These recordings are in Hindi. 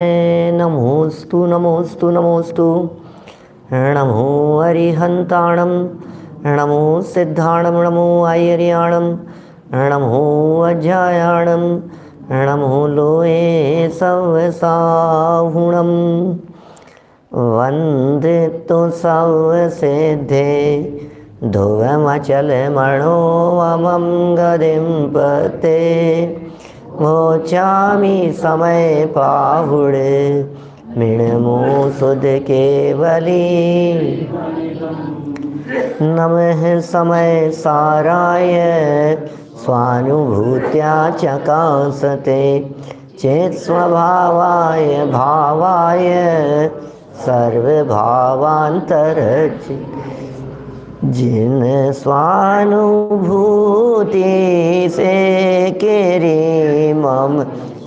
नमोस्तु नमोस्तु नमोस्तु। नमो अरिहन्ताणं, नमो सिद्धाणं, नमो आयर्याणं, नमो अज्जायाणं, नमो लोये सवसाहुणं। वन्दे तु सवसिद्धे ध्रुवमचलमणोऽमं गतिं पते। मोचामि समय पाहुड़े मिणमो सुध केवली। नमः समय साराय स्वानुभूत्या चकासते चेत् स्वभावाय भावाय सर्वभावान्तरच। जिन स्वानुभूति से केरी मम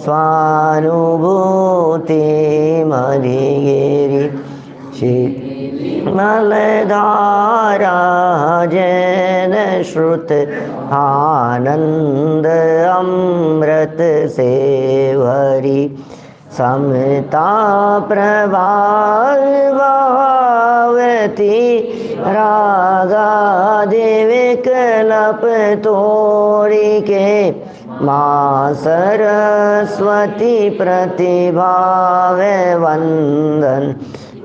स्वानुभूति मधिगेरी शीतलधारा जैन श्रुत आनंद अमृत से भरी। समता प्रभावती रागादि विकल्प तोड़ी के माँ सरस्वती प्रतिभाव वंदन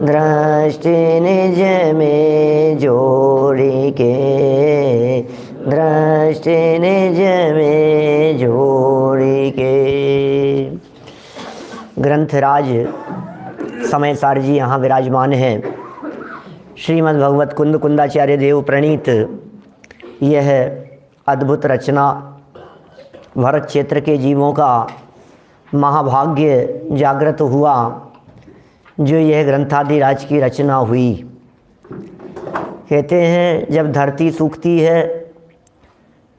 दृष्टि निज में जोड़ी के। दृष्टि निज में जोड़ी के। ग्रंथराज समय सार जी यहाँ विराजमान हैं। श्रीमद् भगवत कुंद कुंदाचार्य देव प्रणीत यह अद्भुत रचना भरत क्षेत्र के जीवों का महाभाग्य जागृत हुआ, जो यह ग्रंथादिराज की रचना हुई। कहते हैं जब धरती सूखती है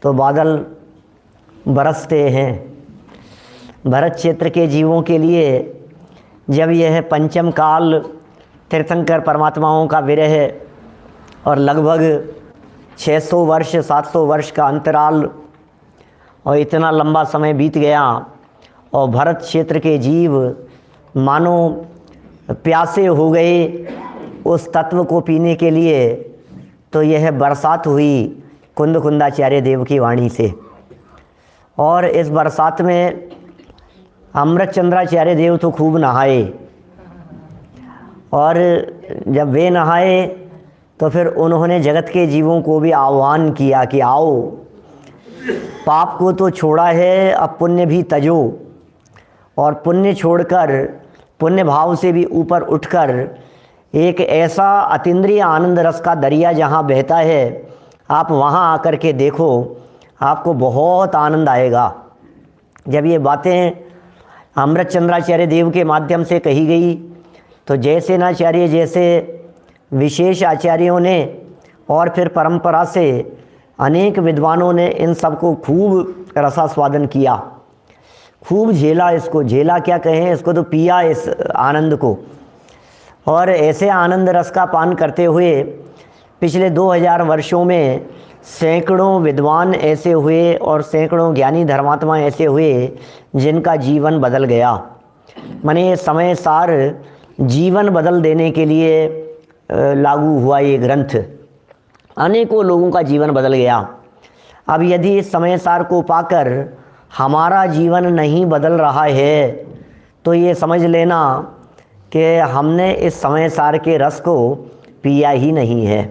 तो बादल बरसते हैं। भरत क्षेत्र के जीवों के लिए जब यह पंचम काल तीर्थंकर परमात्माओं का विरह और लगभग 600 वर्ष 700 वर्ष का अंतराल और इतना लंबा समय बीत गया और भरत क्षेत्र के जीव मानो प्यासे हो गए उस तत्व को पीने के लिए, तो यह बरसात हुई कुंद कुंदाचार्य देव की वाणी से। और इस बरसात में अमृत चंद्राचार्य देव तो खूब नहाए, और जब वे नहाए तो फिर उन्होंने जगत के जीवों को भी आह्वान किया कि आओ, पाप को तो छोड़ा है, अब पुण्य भी तजो। और पुण्य छोड़कर पुण्य भाव से भी ऊपर उठकर एक ऐसा अतीन्द्रिय आनंद रस का दरिया जहाँ बहता है, आप वहाँ आकर के देखो, आपको बहुत आनंद आएगा। जब ये बातें अमृत चंद्राचार्य देव के माध्यम से कही गई तो जयसेनाचार्य जैसे विशेष आचार्यों ने और फिर परंपरा से अनेक विद्वानों ने इन सबको खूब रसास्वादन किया, खूब झेला। इसको झेला क्या कहें, इसको तो पिया इस आनंद को। और ऐसे आनंद रस का पान करते हुए पिछले 2000 वर्षों में सैकड़ों विद्वान ऐसे हुए और सैकड़ों ज्ञानी धर्मात्मा ऐसे हुए जिनका जीवन बदल गया। माने समय सार जीवन बदल देने के लिए लागू हुआ ये ग्रंथ। अनेकों लोगों का जीवन बदल गया। अब यदि इस समय सार को पाकर हमारा जीवन नहीं बदल रहा है तो ये समझ लेना कि हमने इस समय सार के रस को पिया ही नहीं है।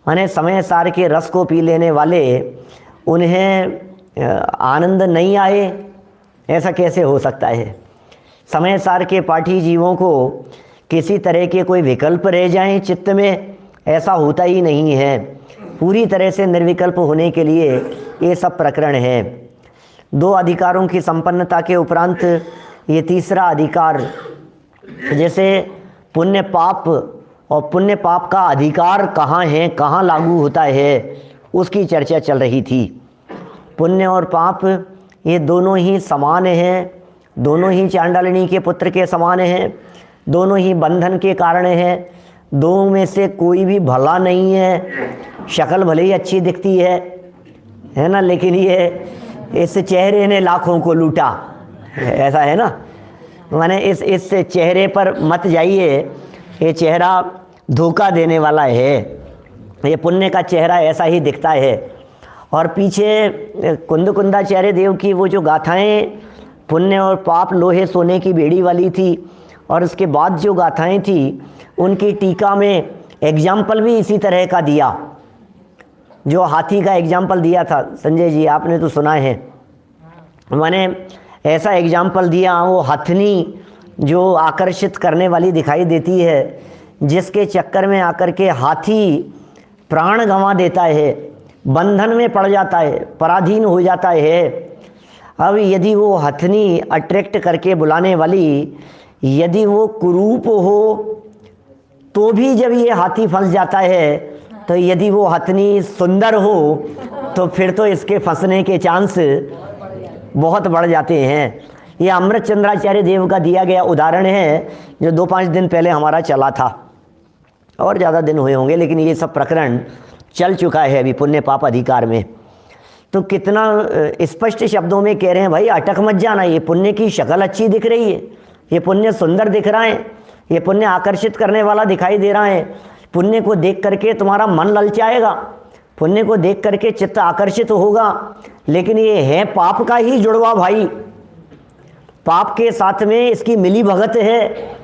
माने समय सार के रस को पी लेने वाले उन्हें आनंद नहीं आए, ऐसा कैसे हो सकता है। समय सार के पाठी जीवों को किसी तरह के कोई विकल्प रह जाएं चित्त में, ऐसा होता ही नहीं है। पूरी तरह से निर्विकल्प होने के लिए ये सब प्रकरण है। 2 अधिकारों की संपन्नता के उपरांत ये तीसरा अधिकार, जैसे पुण्य पाप और पुण्य पाप का अधिकार कहाँ है, कहाँ लागू होता है, उसकी चर्चा चल रही थी। पुण्य और पाप ये दोनों ही समान हैं, दोनों ही चांडालिनी के पुत्र के समान हैं, दोनों ही बंधन के कारण हैं। दोनों में से कोई भी भला नहीं है। शक्ल भले ही अच्छी दिखती है ना, लेकिन ये इस चेहरे ने लाखों को लूटा, ऐसा है ना। माने इस चेहरे पर मत जाइए, ये चेहरा धोखा देने वाला है। ये पुण्य का चेहरा ऐसा ही दिखता है। और पीछे कुंदाचार्य देव की वो जो गाथाएं पुण्य और पाप लोहे सोने की बेड़ी वाली थी, और उसके बाद जो गाथाएं थी उनकी टीका में एग्जाम्पल भी इसी तरह का दिया, जो हाथी का एग्जाम्पल दिया था। संजय जी आपने तो सुना है, मैंने ऐसा एग्जाम्पल दिया, वो हथनी जो आकर्षित करने वाली दिखाई देती है, जिसके चक्कर में आकर के हाथी प्राण गंवा देता है, बंधन में पड़ जाता है, पराधीन हो जाता है। अब यदि वो हथनी अट्रैक्ट करके बुलाने वाली यदि वो कुरूप हो तो भी जब ये हाथी फंस जाता है, तो यदि वो हथनी सुंदर हो तो फिर तो इसके फंसने के चांस बहुत बढ़ जाते हैं। ये अमृत चंद्राचार्य देव का दिया गया उदाहरण है, जो 2-5 दिन पहले हमारा चला था, और ज़्यादा दिन हुए होंगे, लेकिन ये सब प्रकरण चल चुका है अभी पुण्य पाप अधिकार में। तो कितना स्पष्ट शब्दों में कह रहे हैं, भाई अटक मत जाना, ये पुण्य की शक्ल अच्छी दिख रही है, ये पुण्य सुंदर दिख रहा है, ये पुण्य आकर्षित करने वाला दिखाई दे रहा है, पुण्य को देख करके तुम्हारा मन ललचाएगा, पुण्य को देख करके चित्त आकर्षित होगा, लेकिन ये है पाप का ही जुड़वा भाई। पाप के साथ में इसकी मिली भगत है,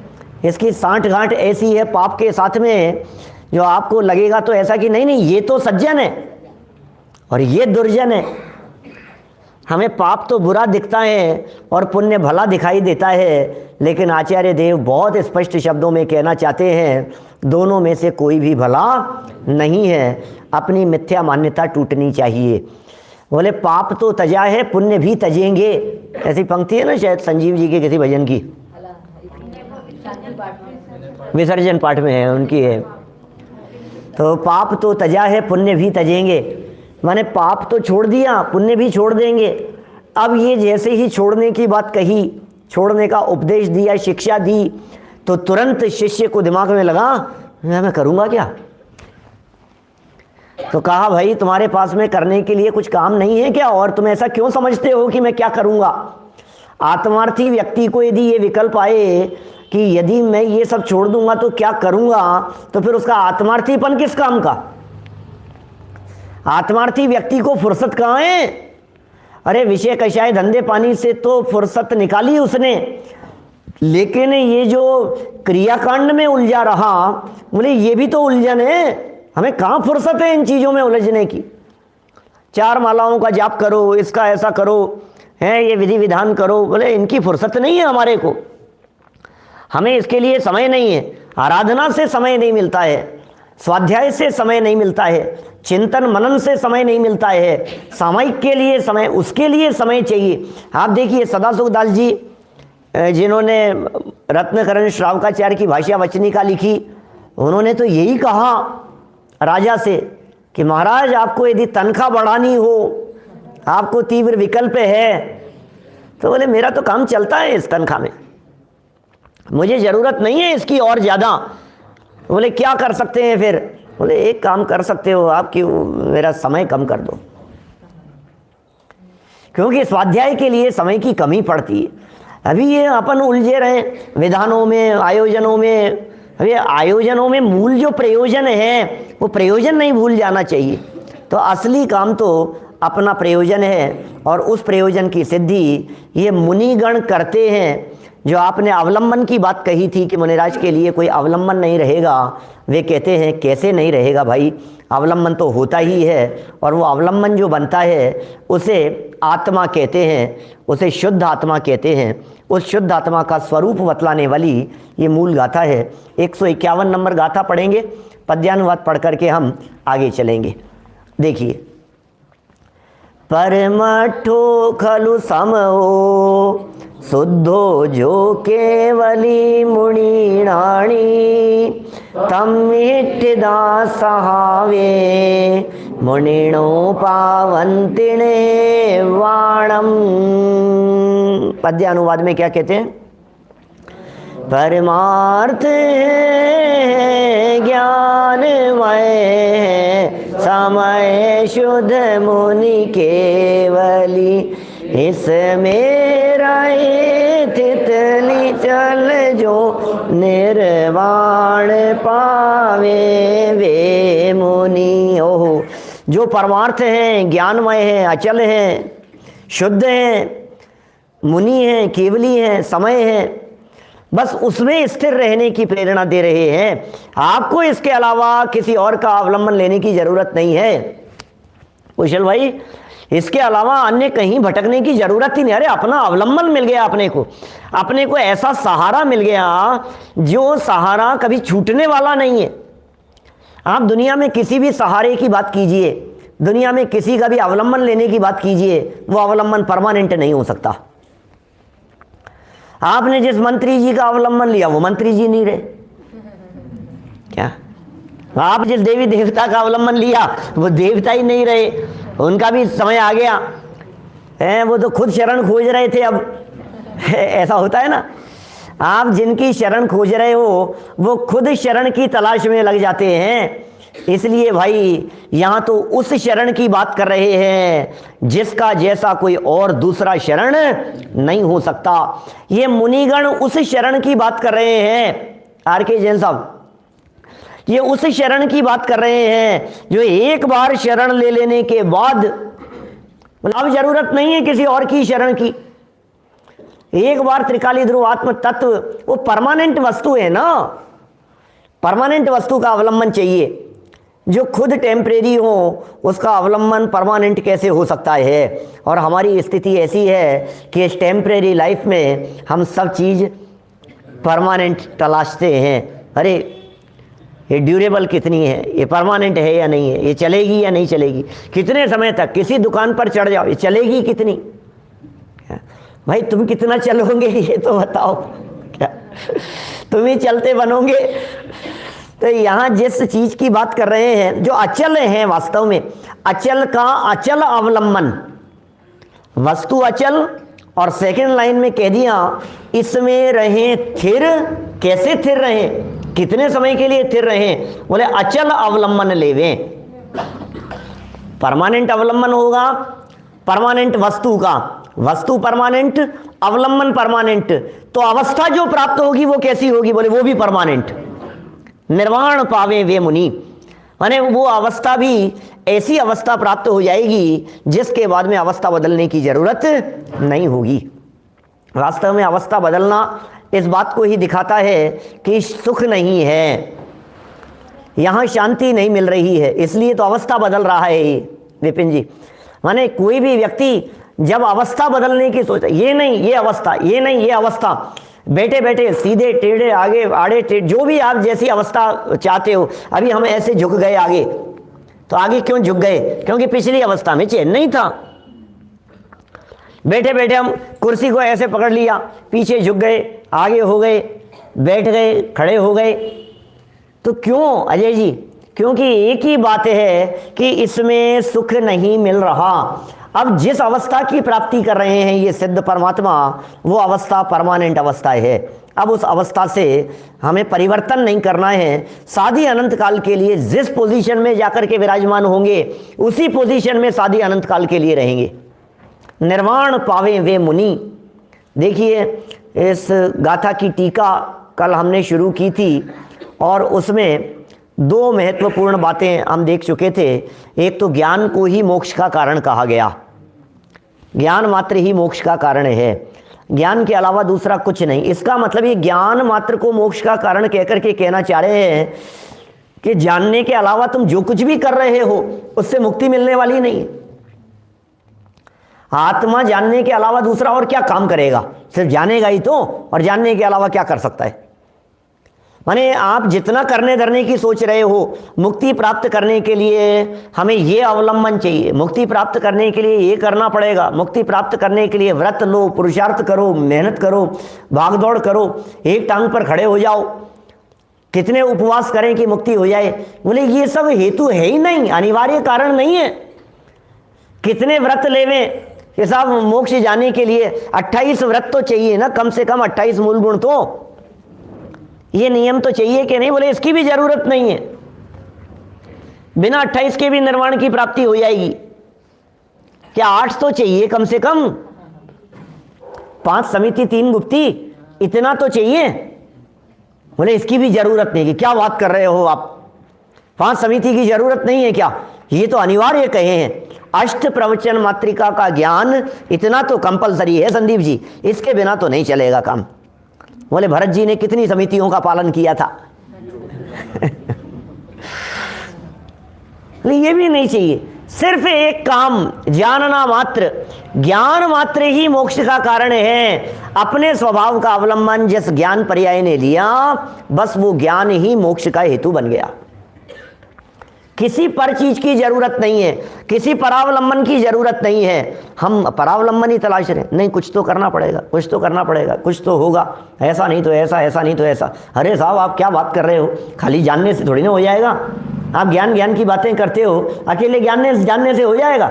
इसकी सांठ गांठ ऐसी है पाप के साथ में, जो आपको लगेगा तो ऐसा कि नहीं ये तो सज्जन है और ये दुर्जन है। हमें पाप तो बुरा दिखता है और पुण्य भला दिखाई देता है, लेकिन आचार्य देव बहुत स्पष्ट शब्दों में कहना चाहते हैं, दोनों में से कोई भी भला नहीं है। अपनी मिथ्या मान्यता टूटनी चाहिए। बोले पाप तो तजा है, पुण्य भी तजेंगे, ऐसी पंक्ति है ना शायद संजीव जी के किसी भजन की, विसर्जन पाठ में है, उनकी है। तो पाप तो तजा है, पुण्य भी तजेंगे, माने पाप तो छोड़ दिया, पुण्य भी छोड़ देंगे। अब ये जैसे ही छोड़ने की बात कही, छोड़ने का उपदेश दिया, शिक्षा दी, तो तुरंत शिष्य को दिमाग में लगा मैं करूँगा क्या। तो कहा भाई तुम्हारे पास में करने के लिए कुछ काम नहीं है क्या, और तुम ऐसा क्यों समझते हो कि मैं क्या करूँगा। आत्मार्थी व्यक्ति को यदि ये विकल्प आए कि यदि मैं ये सब छोड़ दूंगा तो क्या करूँगा, तो फिर उसका आत्मार्थीपन किस काम का। आत्मार्थी व्यक्ति को फुर्सत कहाँ है। अरे विषय कषाय धंधे पानी से तो फुर्सत निकाली उसने, लेकिन ये जो क्रियाकांड में उलझा रहा, बोले ये भी तो उलझन है, हमें कहाँ फुर्सत है इन चीज़ों में उलझने की। 4 मालाओं का जाप करो, इसका ऐसा करो, है ये विधि विधान करो, बोले इनकी फुर्सत नहीं है हमारे को, हमें इसके लिए समय नहीं है। आराधना से समय नहीं मिलता है, स्वाध्याय से समय नहीं मिलता है, चिंतन मनन से समय नहीं मिलता है, सामयिक के लिए समय, उसके लिए समय चाहिए। आप देखिए सदासुखदास जी जिन्होंने रत्नकरण श्रावकाचार्य की भाष्या वचनिका लिखी, उन्होंने तो यही कहा राजा से कि महाराज आपको यदि तनख्वाह बढ़ानी हो, आपको तीव्र विकल्प है, तो बोले मेरा तो काम चलता है इस तनख्वाह में, मुझे ज़रूरत नहीं है इसकी और ज़्यादा। बोले क्या कर सकते हैं फिर। बोले एक काम कर सकते हो आप कि मेरा समय कम कर दो, क्योंकि स्वाध्याय के लिए समय की कमी पड़ती है। अभी ये अपन उलझे रहे विधानों में, आयोजनों में। अभी आयोजनों में मूल जो प्रयोजन है वो प्रयोजन नहीं भूल जाना चाहिए। तो असली काम तो अपना प्रयोजन है, और उस प्रयोजन की सिद्धि ये मुनिगण करते हैं। जो आपने अवलंबन की बात कही थी कि मुनिराज के लिए कोई अवलंबन नहीं रहेगा, वे कहते हैं कैसे नहीं रहेगा भाई, अवलंबन तो होता ही है, और वो अवलंबन जो बनता है उसे आत्मा कहते हैं, उसे शुद्ध आत्मा कहते हैं। उस शुद्ध आत्मा का स्वरूप बतलाने वाली ये मूल गाथा है। 151 नंबर गाथा पढ़ेंगे, पद्यानुवाद पढ़ करके हम आगे चलेंगे। देखिए, परमठो खलु समो शुद्धो जो केवली मुनिणाणी तम इट्टिदा सहावे मुनिणो पावंतिणे वाणम। पद्यानुवाद में क्या कहते हैं। परमार्थ ज्ञानमय समय शुद्ध मुनि केवली इसमें रहे तितली अचल जो निर्वाण पावे वे मुनि। ओहो, जो परमार्थ हैं, ज्ञानमय हैं, अचल हैं, शुद्ध हैं, मुनि हैं, केवली हैं, समय हैं, बस उसमें स्थिर रहने की प्रेरणा दे रहे हैं। आपको इसके अलावा किसी और का अवलंबन लेने की जरूरत नहीं है कुशल भाई, इसके अलावा अन्य कहीं भटकने की जरूरत ही नहीं। अरे अपना अवलंबन मिल गया, अपने को ऐसा सहारा मिल गया जो सहारा कभी छूटने वाला नहीं है। आप दुनिया में किसी भी सहारे की बात कीजिए, दुनिया में किसी का भी अवलंबन लेने की बात कीजिए, वो अवलंबन परमानेंट नहीं हो सकता। आपने जिस मंत्री जी का अवलंबन लिया वो मंत्री जी नहीं रहे क्या? आप जिस देवी देवता का अवलंबन लिया वो देवता ही नहीं रहे, उनका भी समय आ गया है, वो तो खुद शरण खोज रहे थे। अब ऐसा होता है ना, आप जिनकी शरण खोज रहे हो वो खुद शरण की तलाश में लग जाते हैं। इसलिए भाई यहां तो उस शरण की बात कर रहे हैं जिसका जैसा कोई और दूसरा शरण नहीं हो सकता। ये मुनिगण उस शरण की बात कर रहे हैं, आर के जैन साहब, ये उस शरण की बात कर रहे हैं जो एक बार शरण ले लेने के बाद अब जरूरत नहीं है किसी और की शरण की। एक बार त्रिकाली ध्रुव आत्म तत्व वो परमानेंट वस्तु है ना, परमानेंट वस्तु का अवलंबन चाहिए। जो खुद टेम्परेरी हो उसका अवलंबन परमानेंट कैसे हो सकता है? और हमारी स्थिति ऐसी है कि इस टेम्परेरी लाइफ में हम सब चीज़ परमानेंट तलाशते हैं। अरे ये ड्यूरेबल कितनी है, ये परमानेंट है या नहीं है, ये चलेगी या नहीं चलेगी, कितने समय तक, किसी दुकान पर चढ़ जाओ, ये चलेगी कितनी, भाई तुम कितना चलोगे ये तो बताओ, क्या तुम ही चलते बनोगे? तो यहाँ जिस चीज की बात कर रहे हैं जो अचल है, वास्तव में अचल का अचल अवलंबन, वस्तु अचल, और सेकंड लाइन में कह दिया इसमें रहें थिर। कैसे थिर रहें, कितने समय के लिए स्थिर रहें? बोले अचल अवलंबन लेवें। परमानेंट अवलंबन होगा परमानेंट वस्तु का, वस्तु परमानेंट, अवलंबन परमानेंट, तो अवस्था जो प्राप्त होगी वो कैसी होगी? बोले वो भी परमानेंट। निर्वाण पावे वे मुनि, माने वो अवस्था भी ऐसी अवस्था प्राप्त हो जाएगी जिसके बाद में अवस्था बदलने की जरूरत नहीं होगी। वास्तव में अवस्था बदलना इस बात को ही दिखाता है कि सुख नहीं है, यहाँ शांति नहीं मिल रही है, इसलिए तो अवस्था बदल रहा है ये विपिन जी। माने कोई भी व्यक्ति जब अवस्था बदलने की सोचता, ये नहीं ये अवस्था, ये नहीं ये अवस्था, बैठे बैठे सीधे टेढ़े आगे आड़े टेढ़े जो भी आप जैसी अवस्था चाहते हो, अभी हम ऐसे झुक गए आगे, तो आगे क्यों झुक गए? क्योंकि पिछली अवस्था में चैन नहीं था। बैठे बैठे हम कुर्सी को ऐसे पकड़ लिया, पीछे झुक गए, आगे हो गए, बैठ गए, खड़े हो गए, तो क्यों अजय जी? क्योंकि एक ही बात है कि इसमें सुख नहीं मिल रहा। अब जिस अवस्था की प्राप्ति कर रहे हैं ये सिद्ध परमात्मा, वो अवस्था परमानेंट अवस्था है। अब उस अवस्था से हमें परिवर्तन नहीं करना है, साधी अनंत काल के लिए जिस पोजीशन में जाकर के विराजमान होंगे उसी पोजीशन में साधी अनंत काल के लिए रहेंगे। निर्वाण पावे वे मुनि। देखिए इस गाथा की टीका कल हमने शुरू की थी और उसमें दो महत्वपूर्ण बातें हम देख चुके थे। एक तो ज्ञान को ही मोक्ष का कारण कहा गया, ज्ञान मात्र ही मोक्ष का कारण है, ज्ञान के अलावा दूसरा कुछ नहीं। इसका मतलब ये ज्ञान मात्र को मोक्ष का कारण कहकर के कहना चाह रहे हैं कि जानने के अलावा तुम जो कुछ भी कर रहे हो उससे मुक्ति मिलने वाली नहीं। आत्मा जानने के अलावा दूसरा और क्या काम करेगा? सिर्फ जानेगा ही तो, और जानने के अलावा क्या कर सकता है? माने आप जितना करने धरने की सोच रहे हो, मुक्ति प्राप्त करने के लिए हमें ये अवलंबन चाहिए, मुक्ति प्राप्त करने के लिए ये करना पड़ेगा, मुक्ति प्राप्त करने के लिए व्रत लो, पुरुषार्थ करो, मेहनत करो, भागदौड़ करो, एक टांग पर खड़े हो जाओ, कितने उपवास करें कि मुक्ति हो जाए? बोले ये सब हेतु है ही नहीं, अनिवार्य कारण नहीं है। कितने व्रत लेवें कि साहब मोक्ष जाने के लिए 28 व्रत तो चाहिए ना, कम से कम 28 मूल गुण तो, ये नियम तो चाहिए कि नहीं? बोले इसकी भी जरूरत नहीं है, बिना 28 के भी निर्वाण की प्राप्ति हो जाएगी। क्या 8 तो चाहिए कम से कम? 5 समिति 3 गुप्ती, इतना तो चाहिए। बोले इसकी भी जरूरत नहीं। कि क्या बात कर रहे हो आप, 5 समिति की जरूरत नहीं है क्या? ये तो अनिवार्य कहे हैं। अष्ट प्रवचन मात्रिका का ज्ञान इतना तो कंपलसरी है संदीप जी, इसके बिना तो नहीं चलेगा काम। बोले भरत जी ने कितनी समितियों का पालन किया था। ये भी नहीं चाहिए, सिर्फ एक काम, जानना मात्र, ज्ञान मात्र ही मोक्ष का कारण है। अपने स्वभाव का अवलंबन जिस ज्ञान पर्याय ने लिया, बस वो ज्ञान ही मोक्ष का हेतु बन गया। किसी पर चीज की जरूरत नहीं है, किसी परावलंबन की जरूरत नहीं है। हम परावलंबन ही तलाश रहे हैं। नहीं, कुछ तो करना पड़ेगा, कुछ तो करना पड़ेगा, कुछ तो होगा, ऐसा नहीं तो ऐसा, ऐसा नहीं तो ऐसा। अरे साहब आप क्या बात कर रहे हो, खाली जानने से थोड़ी ना हो जाएगा। आप ज्ञान की बातें करते हो, अकेले जानने से हो जाएगा?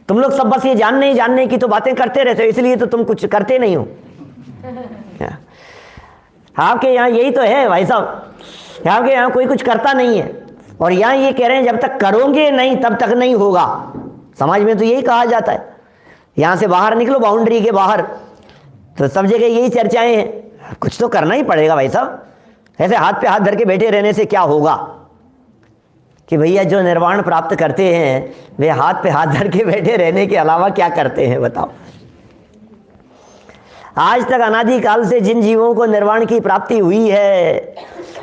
तुम लोग सब बस ये जानने की तो बातें करते रहते हो, इसलिए तो तुम कुछ करते नहीं हो। आपके यहाँ यही तो है भाई साहब, आपके यहाँ कोई कुछ करता नहीं है, और यहाँ ये कह रहे हैं जब तक करोगे नहीं तब तक नहीं होगा। समाज में तो यही कहा जाता है। यहाँ से बाहर निकलो, बाउंड्री के बाहर, तो सब जगह यही चर्चाएं हैं। कुछ तो करना ही पड़ेगा भाई साहब। ऐसे हाथ पे हाथ धर के बैठे रहने से क्या होगा? कि भैया जो निर्वाण प्राप्त करते हैं वे हाथ पे हाथ धर के बैठे रहने के अलावा क्या करते हैं बताओ? आज तक अनादिकाल से जिन जीवों को निर्वाण की प्राप्ति हुई है,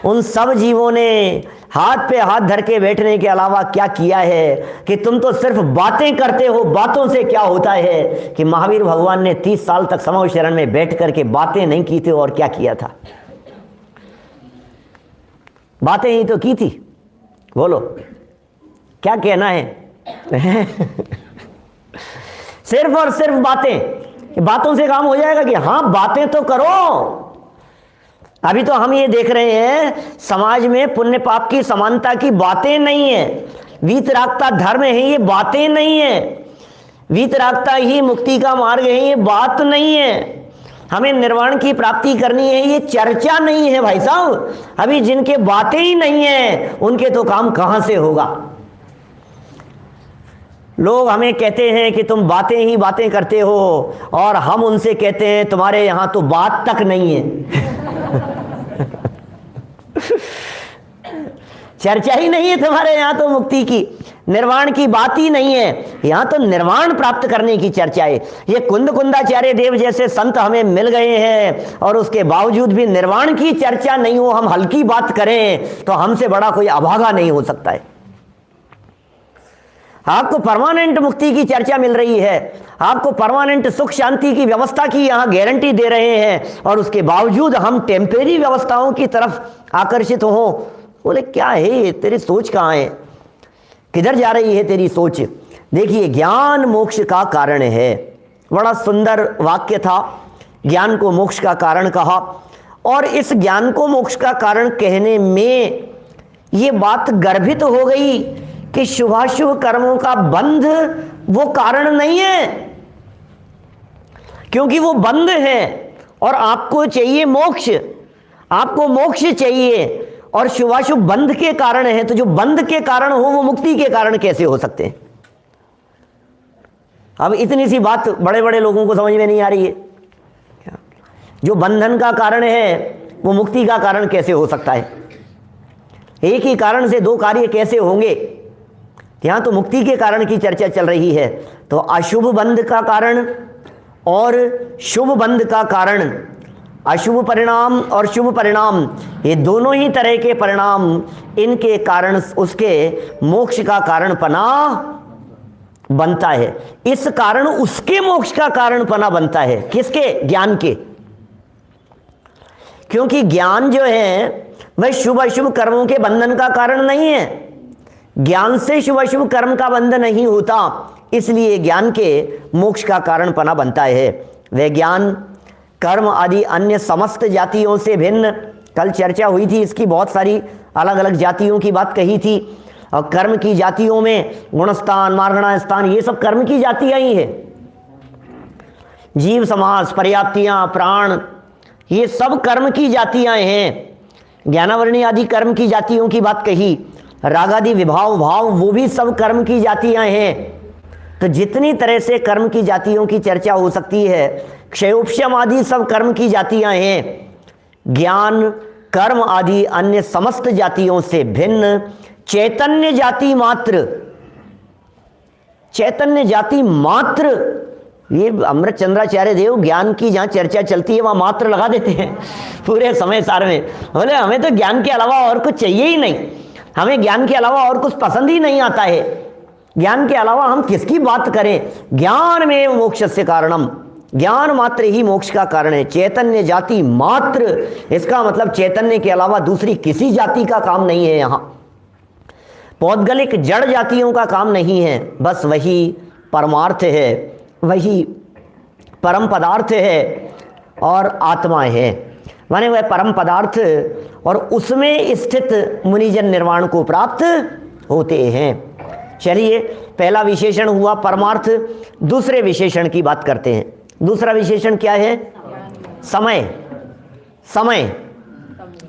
उन सब जीवों ने हाथ पे हाथ धर के बैठने के अलावा क्या किया है? कि तुम तो सिर्फ बातें करते हो। बातों से क्या होता है? कि महावीर भगवान ने 30 साल तक समव शरण में बैठ करके बातें नहीं की थी, और क्या किया था? बातें ही तो की थी। बोलो क्या कहना है? सिर्फ और सिर्फ बातें। बातों से काम हो जाएगा? कि हाँ बातें तो करो। अभी तो हम ये देख रहे हैं समाज में पुण्य पाप की समानता की बातें नहीं है। वीतरागता धर्म है, ये बातें नहीं है। वीतरागता ही मुक्ति का मार्ग है, ये बात नहीं है। हमें निर्वाण की प्राप्ति करनी है, ये चर्चा नहीं है भाई साहब। अभी जिनके बातें ही नहीं है उनके तो काम कहां से होगा? लोग हमें कहते हैं कि तुम बातें ही बातें करते हो, और हम उनसे कहते हैं तुम्हारे यहां तो बात तक नहीं है। चर्चा ही नहीं है तुम्हारे यहां तो मुक्ति की, निर्वाण की बात ही नहीं है। यहां तो निर्वाण प्राप्त करने की चर्चा है। ये कुंदाचार्य देव जैसे संत हमें मिल गए हैं, और उसके बावजूद भी निर्वाण की चर्चा नहीं हो, हम हल्की बात करें, तो हमसे बड़ा कोई अभागा नहीं हो सकता है। आपको परमानेंट मुक्ति की चर्चा मिल रही है, आपको परमानेंट सुख शांति की व्यवस्था की यहां गारंटी दे रहे हैं, और उसके बावजूद हम टेम्परेरी व्यवस्थाओं की तरफ आकर्षित हो। बोले क्या है, तेरी सोच कहां है? किधर जा रही है तेरी सोच? देखिए, ज्ञान मोक्ष का कारण है। बड़ा सुंदर वाक्य था, ज्ञान को मोक्ष का कारण कहा। और इस ज्ञान को मोक्ष का कारण कहने में ये बात गर्भित हो गई कि शुभाशुभ कर्मों का बंध वो कारण नहीं है, क्योंकि वो बंध है और आपको चाहिए मोक्ष। आपको मोक्ष चाहिए और शुभाशुभ बंध के कारण है, तो जो बंध के कारण हो वो मुक्ति के कारण कैसे हो सकते हैं? अब इतनी सी बात बड़े बड़े लोगों को समझ में नहीं आ रही है। जो बंधन का कारण है वो मुक्ति का कारण कैसे हो सकता है? एक ही कारण से दो कार्य कैसे होंगे? यहां तो मुक्ति के कारण की चर्चा चल रही है। तो अशुभ बंध का कारण और शुभ बंध का कारण, अशुभ परिणाम और शुभ परिणाम, ये दोनों ही तरह के परिणाम, इनके कारण उसके मोक्ष का कारण पना बनता है। इस कारण उसके मोक्ष का कारण पना बनता है। किसके? ज्ञान के। क्योंकि ज्ञान जो है वह शुभ अशुभ कर्मों के बंधन का कारण नहीं है। ज्ञान से शुभ अशुभ कर्म का बंध नहीं होता, इसलिए ज्ञान के मोक्ष का कारण पना बनता है। वह ज्ञान कर्म आदि अन्य समस्त जातियों से भिन्न, कल चर्चा हुई थी इसकी, बहुत सारी अलग अलग जातियों की बात कही थी। और कर्म की जातियों में गुणस्थान, मार्गणा स्थान, ये सब कर्म की जातियां ही है। जीव समास, पर्याप्तियां, प्राण, ये सब कर्म की जातियां हैं। ज्ञानावरणी आदि कर्म की जातियों की बात कही। रागादि विभाव भाव, वो भी सब कर्म की जातियां हैं। तो जितनी तरह से कर्म की जातियों की चर्चा हो सकती है, क्षयोपशम आदि सब कर्म की जातियां हैं। ज्ञान कर्म आदि अन्य समस्त जातियों से भिन्न चैतन्य जाति मात्र, चैतन्य जाति मात्र, ये अमृत चंद्राचार्य देव ज्ञान की जहां चर्चा चलती है वहां मात्र लगा देते हैं पूरे समय सार में। बोले हमें तो ज्ञान के अलावा और कुछ चाहिए ही नहीं, हमें ज्ञान के अलावा और कुछ पसंद ही नहीं आता है, ज्ञान के अलावा हम किसकी बात करें। ज्ञान में मोक्षस्य कारणम, ज्ञान मात्र ही मोक्ष का कारण है। चैतन्य जाति मात्र, इसका मतलब चैतन्य के अलावा दूसरी किसी जाति का काम नहीं है। यहाँ पौद्गलिक जड़ जातियों का काम नहीं है, बस वही परमार्थ है, वही परम पदार्थ है और आत्मा है, माने वह परम पदार्थ और उसमें स्थित मुनिजन निर्वाण को प्राप्त होते हैं। चलिए, पहला विशेषण हुआ परमार्थ। दूसरे विशेषण की बात करते हैं। दूसरा विशेषण क्या है? समय। समय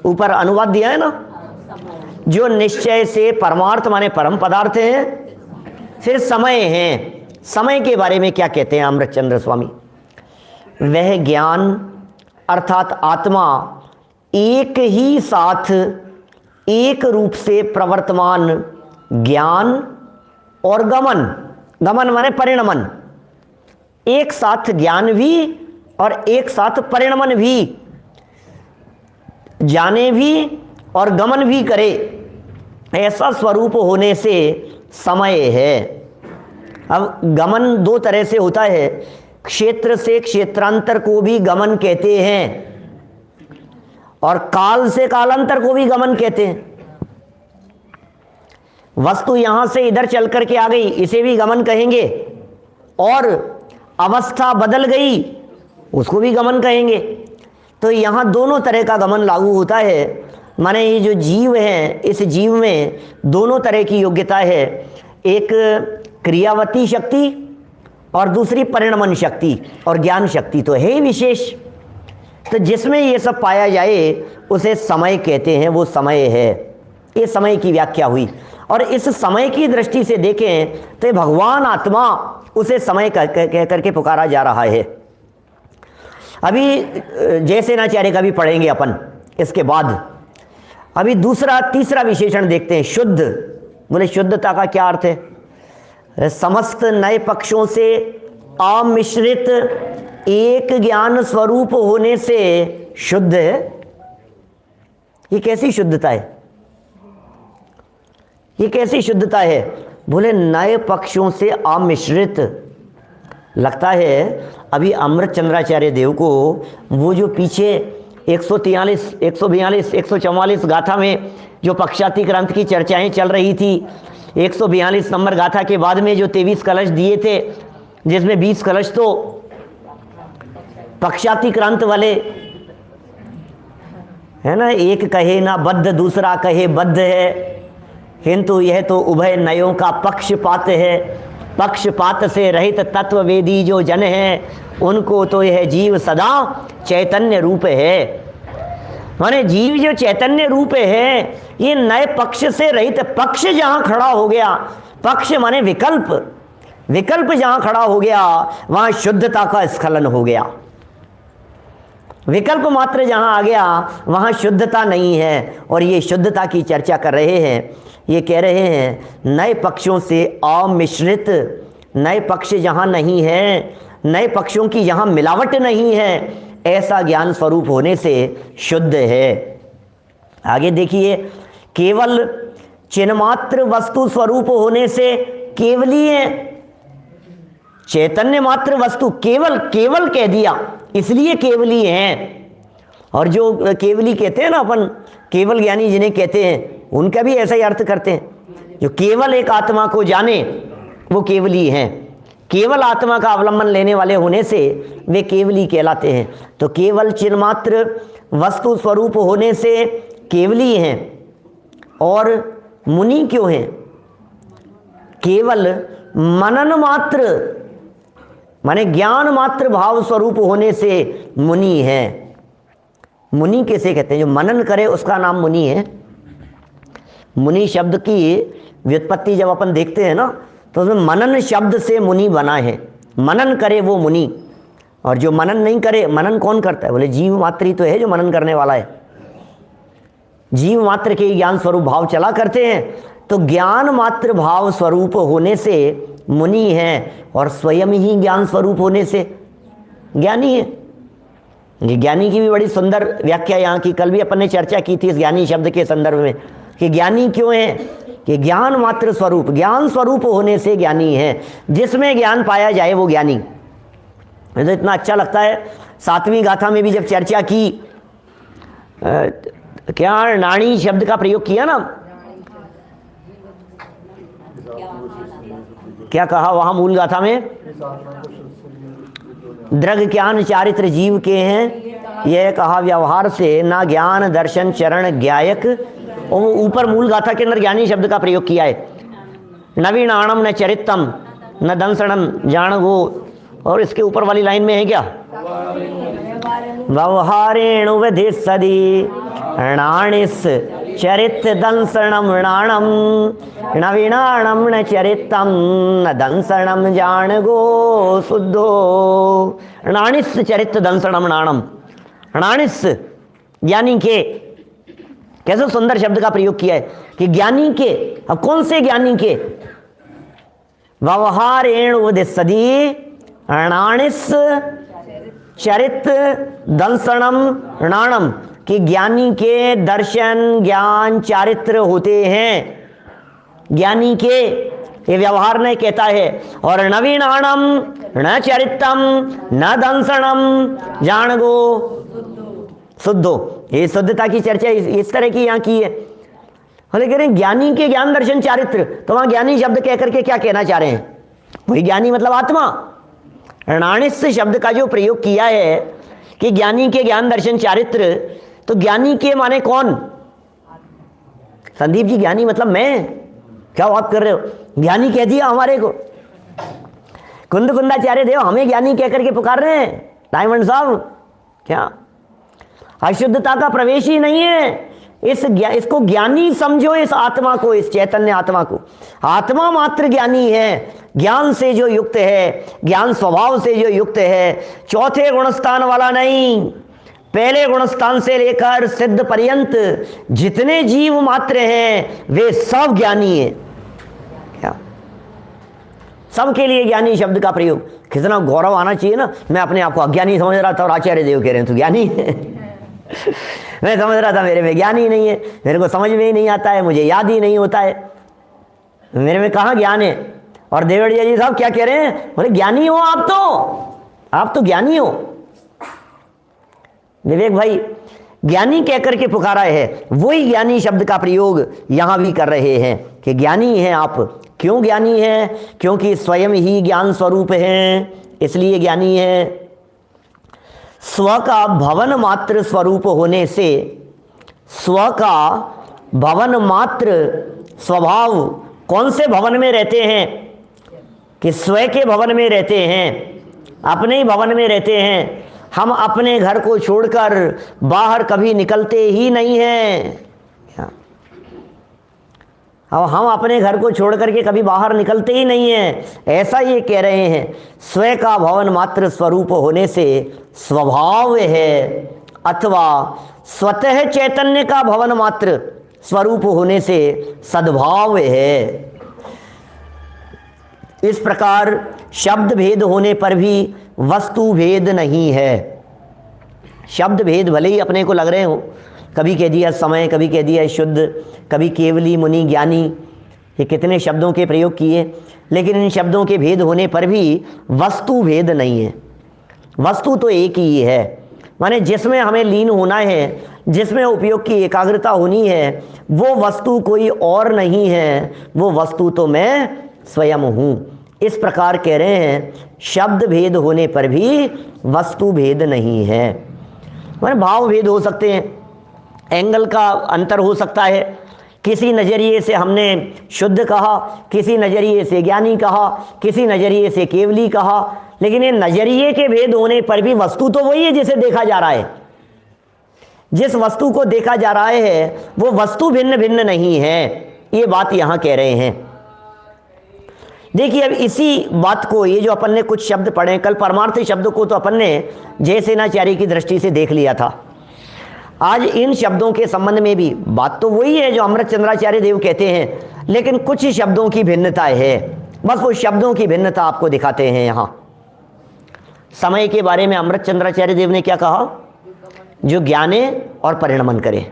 ऊपर अनुवाद दिया है ना, जो निश्चय से परमार्थ माने परम पदार्थ है। फिर समय है, समय के बारे में क्या कहते हैं अमृतचंद्र स्वामी? वह ज्ञान अर्थात आत्मा एक ही साथ एक रूप से प्रवर्तमान ज्ञान और गमन, गमन माने परिणमन, एक साथ ज्ञान भी और एक साथ परिणमन भी, जाने भी और गमन भी करे, ऐसा स्वरूप होने से समय है। अब गमन दो तरह से होता है, क्षेत्र से क्षेत्रांतर को भी गमन कहते हैं और काल से कालांतर को भी गमन कहते हैं। वस्तु यहां से इधर चल करके आ गई, इसे भी गमन कहेंगे, और अवस्था बदल गई उसको भी गमन कहेंगे। तो यहां दोनों तरह का गमन लागू होता है। माने ये जो जीव है, इस जीव में दोनों तरह की योग्यता है, एक क्रियावती शक्ति और दूसरी परिणमन शक्ति और ज्ञान शक्ति तो है ही विशेष। तो जिसमें ये सब पाया जाए उसे समय कहते हैं, वो समय है। ये समय की व्याख्या हुई। और इस समय की दृष्टि से देखें तो भगवान आत्मा, उसे समय कह करके पुकारा जा रहा है। अभी जयसेनाचार्य का भी पढ़ेंगे अपन इसके बाद। अभी तीसरा विशेषण देखते हैं, शुद्ध। बोले शुद्धता का क्या अर्थ है? समस्त नए पक्षों से अमिश्रित एक ज्ञान स्वरूप होने से शुद्ध है। ये कैसी शुद्धता है? ये कैसी शुद्धता है? बोले नए पक्षों से अमिश्रित। लगता है अभी अमृत चंद्राचार्य देव को वो जो पीछे 143, 142, 144 गाथा में जो पक्षातिक्रांत की चर्चाएं चल रही थी, 142 नंबर गाथा के बाद में जो 23 कलश दिए थे, जिसमें 20 कलश तो पक्षातिक्रांत वाले है ना, एक कहे ना बद्ध दूसरा कहे बद्ध है, किंतु यह तो उभय नयों का पक्षपात है। पक्षपात से रहित तत्ववेदी जो जन है, उनको तो यह जीव सदा चैतन्य रूप है। माने जीव जो चैतन्य रूप है, ये नए पक्ष से रहित, पक्ष जहां खड़ा हो गया, पक्ष माने विकल्प, विकल्प जहां खड़ा हो गया वहां शुद्धता का स्खलन हो गया। विकल्प मात्र जहां आ गया वहां शुद्धता नहीं है। और ये शुद्धता की चर्चा कर रहे हैं। ये कह रहे हैं नए पक्षों से अमिश्रित, नए पक्ष जहां नहीं है, नए पक्षों की जहां मिलावट नहीं है, ऐसा ज्ञान स्वरूप होने से शुद्ध है। आगे देखिए, केवल चिन्मात्र वस्तु स्वरूप होने से केवलीय है। चैतन्य मात्र वस्तु, केवल, केवल कह दिया इसलिए केवली हैं। और जो केवली कहते हैं ना अपन, केवल ज्ञानी जिन्हें कहते हैं, उनका भी ऐसा ही अर्थ करते हैं। जो केवल एक आत्मा को जाने वो केवली हैं। केवल आत्मा का अवलंबन लेने वाले होने से वे केवली कहलाते हैं। तो केवल चिन्मात्र वस्तु स्वरूप होने से केवली हैं। और मुनि क्यों हैं? केवल मनन मात्र माने ज्ञान मात्र भाव स्वरूप होने से मुनि है। मुनि कैसे कहते हैं? जो मनन करे उसका नाम मुनि है। मुनि शब्द की व्युत्पत्ति जब अपन देखते हैं ना, तो उसमें मनन शब्द से मुनि बना है। मनन करे वो मुनि, और जो मनन नहीं करे, मनन कौन करता है? बोले जीव मात्र ही तो है जो मनन करने वाला है। जीव मात्र के ज्ञान स्वरूप भाव चला करते हैं, तो ज्ञान मात्र भाव स्वरूप होने से मुनि हैं, और स्वयं ही ज्ञान स्वरूप होने से ज्ञानी है। ये ज्ञानी की भी बड़ी सुंदर व्याख्या यहाँ की, कल भी अपन ने चर्चा की थी इस ज्ञानी शब्द के संदर्भ में, कि ज्ञानी क्यों है? कि ज्ञान मात्र स्वरूप, ज्ञान स्वरूप होने से ज्ञानी है। जिसमें ज्ञान पाया जाए वो ज्ञानी। मुझे तो इतना अच्छा लगता है, 7वीं गाथा में भी जब चर्चा की, क्या नाणी शब्द का प्रयोग किया ना, क्या कहा वहां मूल गाथा में? दृग ज्ञान चारित्र जीव के हैं, यह कहा व्यवहार से, ना ज्ञान दर्शन चरण ज्ञायक। और वो ऊपर मूल गाथा के अंदर ज्ञानी शब्द का प्रयोग किया है। नवीनाणम न चरितम न दंसणम जान गो, और इसके ऊपर वाली लाइन में है क्या? व्यवहारेणु विधि सदी नाणिस चरित दंसणम नाणम नवीनाणम न चरितम न दंसणम जान गो शुद्धो। नाणिस चरित दंसणम नाणम, नाणिस ज्ञानी के, कैसे सुंदर शब्द का प्रयोग किया है कि ज्ञानी के। अब कौन से ज्ञानी के? व्यवहारेणु सदी नाणिस चरित दंसणम नाणम, कि ज्ञानी के दर्शन ज्ञान चारित्र होते हैं। ज्ञानी के ये व्यवहार नहीं कहता है। और नवीनाणम न चरितम न दंसणम जान गो शुद्धो, ये शुद्धता की चर्चा इस तरह की यहाँ की है। कह रहे ज्ञानी के ज्ञान दर्शन चारित्र, तो वहां ज्ञानी शब्द कह करके क्या कहना चाह रहे हैं? वही ज्ञानी मतलब आत्मा। नाणिस शब्द का जो प्रयोग किया है कि ज्ञानी के ज्ञान दर्शन चारित्र, तो ज्ञानी के माने कौन? संदीप जी ज्ञानी मतलब मैं? क्या बात कर रहे हो? ज्ञानी कह दिया हमारे को। कुंद कुंदाचार्य देव हमें ज्ञानी कह करके पुकार रहे हैं। डायमंड साहब क्या अशुद्धता का प्रवेश ही नहीं है। इसको ज्ञानी समझो, इस आत्मा को, इस चैतन्य आत्मा को। आत्मा मात्र ज्ञानी है, ज्ञान से जो युक्त है, ज्ञान स्वभाव से जो युक्त है, चौथे गुणस्थान वाला नहीं। पहले गुणस्थान से लेकर सिद्ध पर्यंत जितने जीव मात्र हैं वे सब ज्ञानी हैं। क्या सबके लिए ज्ञानी शब्द का प्रयोग? कितना गौरव आना चाहिए ना। मैं अपने आप को अज्ञानी समझ रहा था और आचार्य देव कह रहे हैं तू ज्ञानी है। मैं समझ रहा था मेरे में ज्ञान ही नहीं है, मेरे को समझ में ही नहीं आता है, मुझे याद ही नहीं होता है, मेरे में कहाँ ज्ञान है। और देवड़िया जी साहब क्या कह रहे हैं? बोले ज्ञानी हो आप तो ज्ञानी हो। विवेक भाई ज्ञानी कहकर के पुकारा है, वही ज्ञानी शब्द का प्रयोग यहां भी कर रहे हैं कि ज्ञानी हैं आप। क्यों ज्ञानी हैं? क्योंकि स्वयं ही ज्ञान स्वरूप हैं, इसलिए ज्ञानी है। स्व का भवन मात्र स्वरूप होने से, स्व का भवन मात्र स्वभाव, कौन से भवन में रहते हैं? कि स्व के भवन में रहते हैं, अपने ही भवन में रहते हैं। हम अपने घर को छोड़कर बाहर कभी निकलते ही नहीं हैं। अब हम अपने घर को छोड़ करके कभी बाहर निकलते ही नहीं हैं, ऐसा ये कह रहे हैं। स्व का भवन मात्र स्वरूप होने से स्वभाव है, अथवा स्वतः चैतन्य का भवन मात्र स्वरूप होने से सद्भाव है। इस प्रकार शब्द भेद होने पर भी वस्तु भेद नहीं है। शब्द भेद भले ही अपने को लग रहे हो, कभी कह दिया समय, कभी कह दिया शुद्ध, कभी केवली, मुनि, ज्ञानी, ये कितने शब्दों के प्रयोग किए, लेकिन इन शब्दों के भेद होने पर भी वस्तु भेद नहीं है। वस्तु तो एक ही है, माने जिसमें हमें लीन होना है, जिसमें उपयोग की एकाग्रता होनी है, वो वस्तु कोई और नहीं है, वो वस्तु तो मैं स्वयं हूँ। इस प्रकार कह रहे हैं शब्द भेद होने पर भी वस्तु भेद नहीं है। माने भाव भेद हो सकते हैं, एंगल का अंतर हो सकता है। किसी नज़रिए से हमने शुद्ध कहा, किसी नज़रिए से ज्ञानी कहा, किसी नज़रिए से केवली कहा, लेकिन ये नज़रिए के भेद होने पर भी वस्तु तो वही है जिसे देखा जा रहा है। जिस वस्तु को देखा जा रहा है वो वस्तु भिन्न भिन्न नहीं है, ये बात यहाँ कह रहे हैं। देखिए अब इसी बात को, ये जो अपन ने कुछ शब्द पढ़े, कल परमार्थ शब्द को तो अपन ने जयसेनाचार्य की दृष्टि से देख लिया था। आज इन शब्दों के संबंध में भी बात तो वही है जो अमृतचंद्राचार्य देव कहते हैं, लेकिन कुछ शब्दों की भिन्नता है। बस वो शब्दों की भिन्नता आपको दिखाते हैं। यहाँ समय के बारे में अमृतचंद्राचार्य देव ने क्या कहा? जो ज्ञाने और परिणमन करे।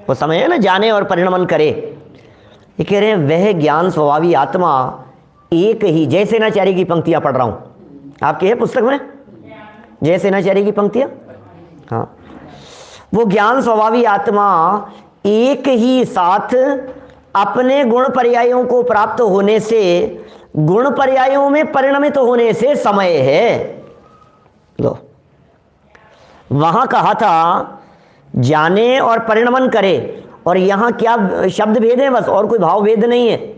वो समय है ना, जाने और परिणमन करे। ये कह रहे हैं वह ज्ञान स्वभावी आत्मा एक ही, जयसेनाचार्य की पंक्तियां पढ़ रहा हूं, आपके है पुस्तक में जयसेनाचार्य की पंक्तियां। हाँ, वो ज्ञान स्वभावी आत्मा एक ही साथ अपने गुण पर्यायों को प्राप्त होने से, गुण पर्यायों में परिणमित होने से समय है। लो, वहां कहा था जाने और परिणमन करे, और यहां क्या शब्द भेद है बस, और कोई भाव भेद नहीं है।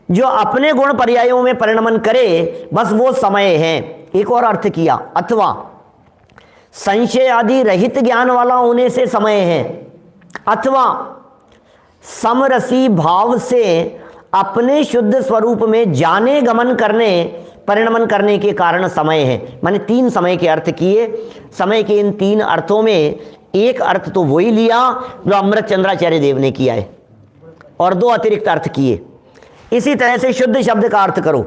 जो अपने गुण पर्यायों में परिणमन करे बस वो समय है। एक और अर्थ किया, अथवा संशय आदि रहित ज्ञान वाला होने से समय है, अथवा समरसी भाव से अपने शुद्ध स्वरूप में जाने गमन करने परिणमन करने के कारण समय है। मैंने 3 समय के अर्थ किए। समय के इन 3 अर्थों में एक अर्थ तो वही लिया जो अमृतचंद्राचार्य देव ने किया है, और 2 अतिरिक्त अर्थ किए। इसी तरह से शुद्ध शब्द का अर्थ करो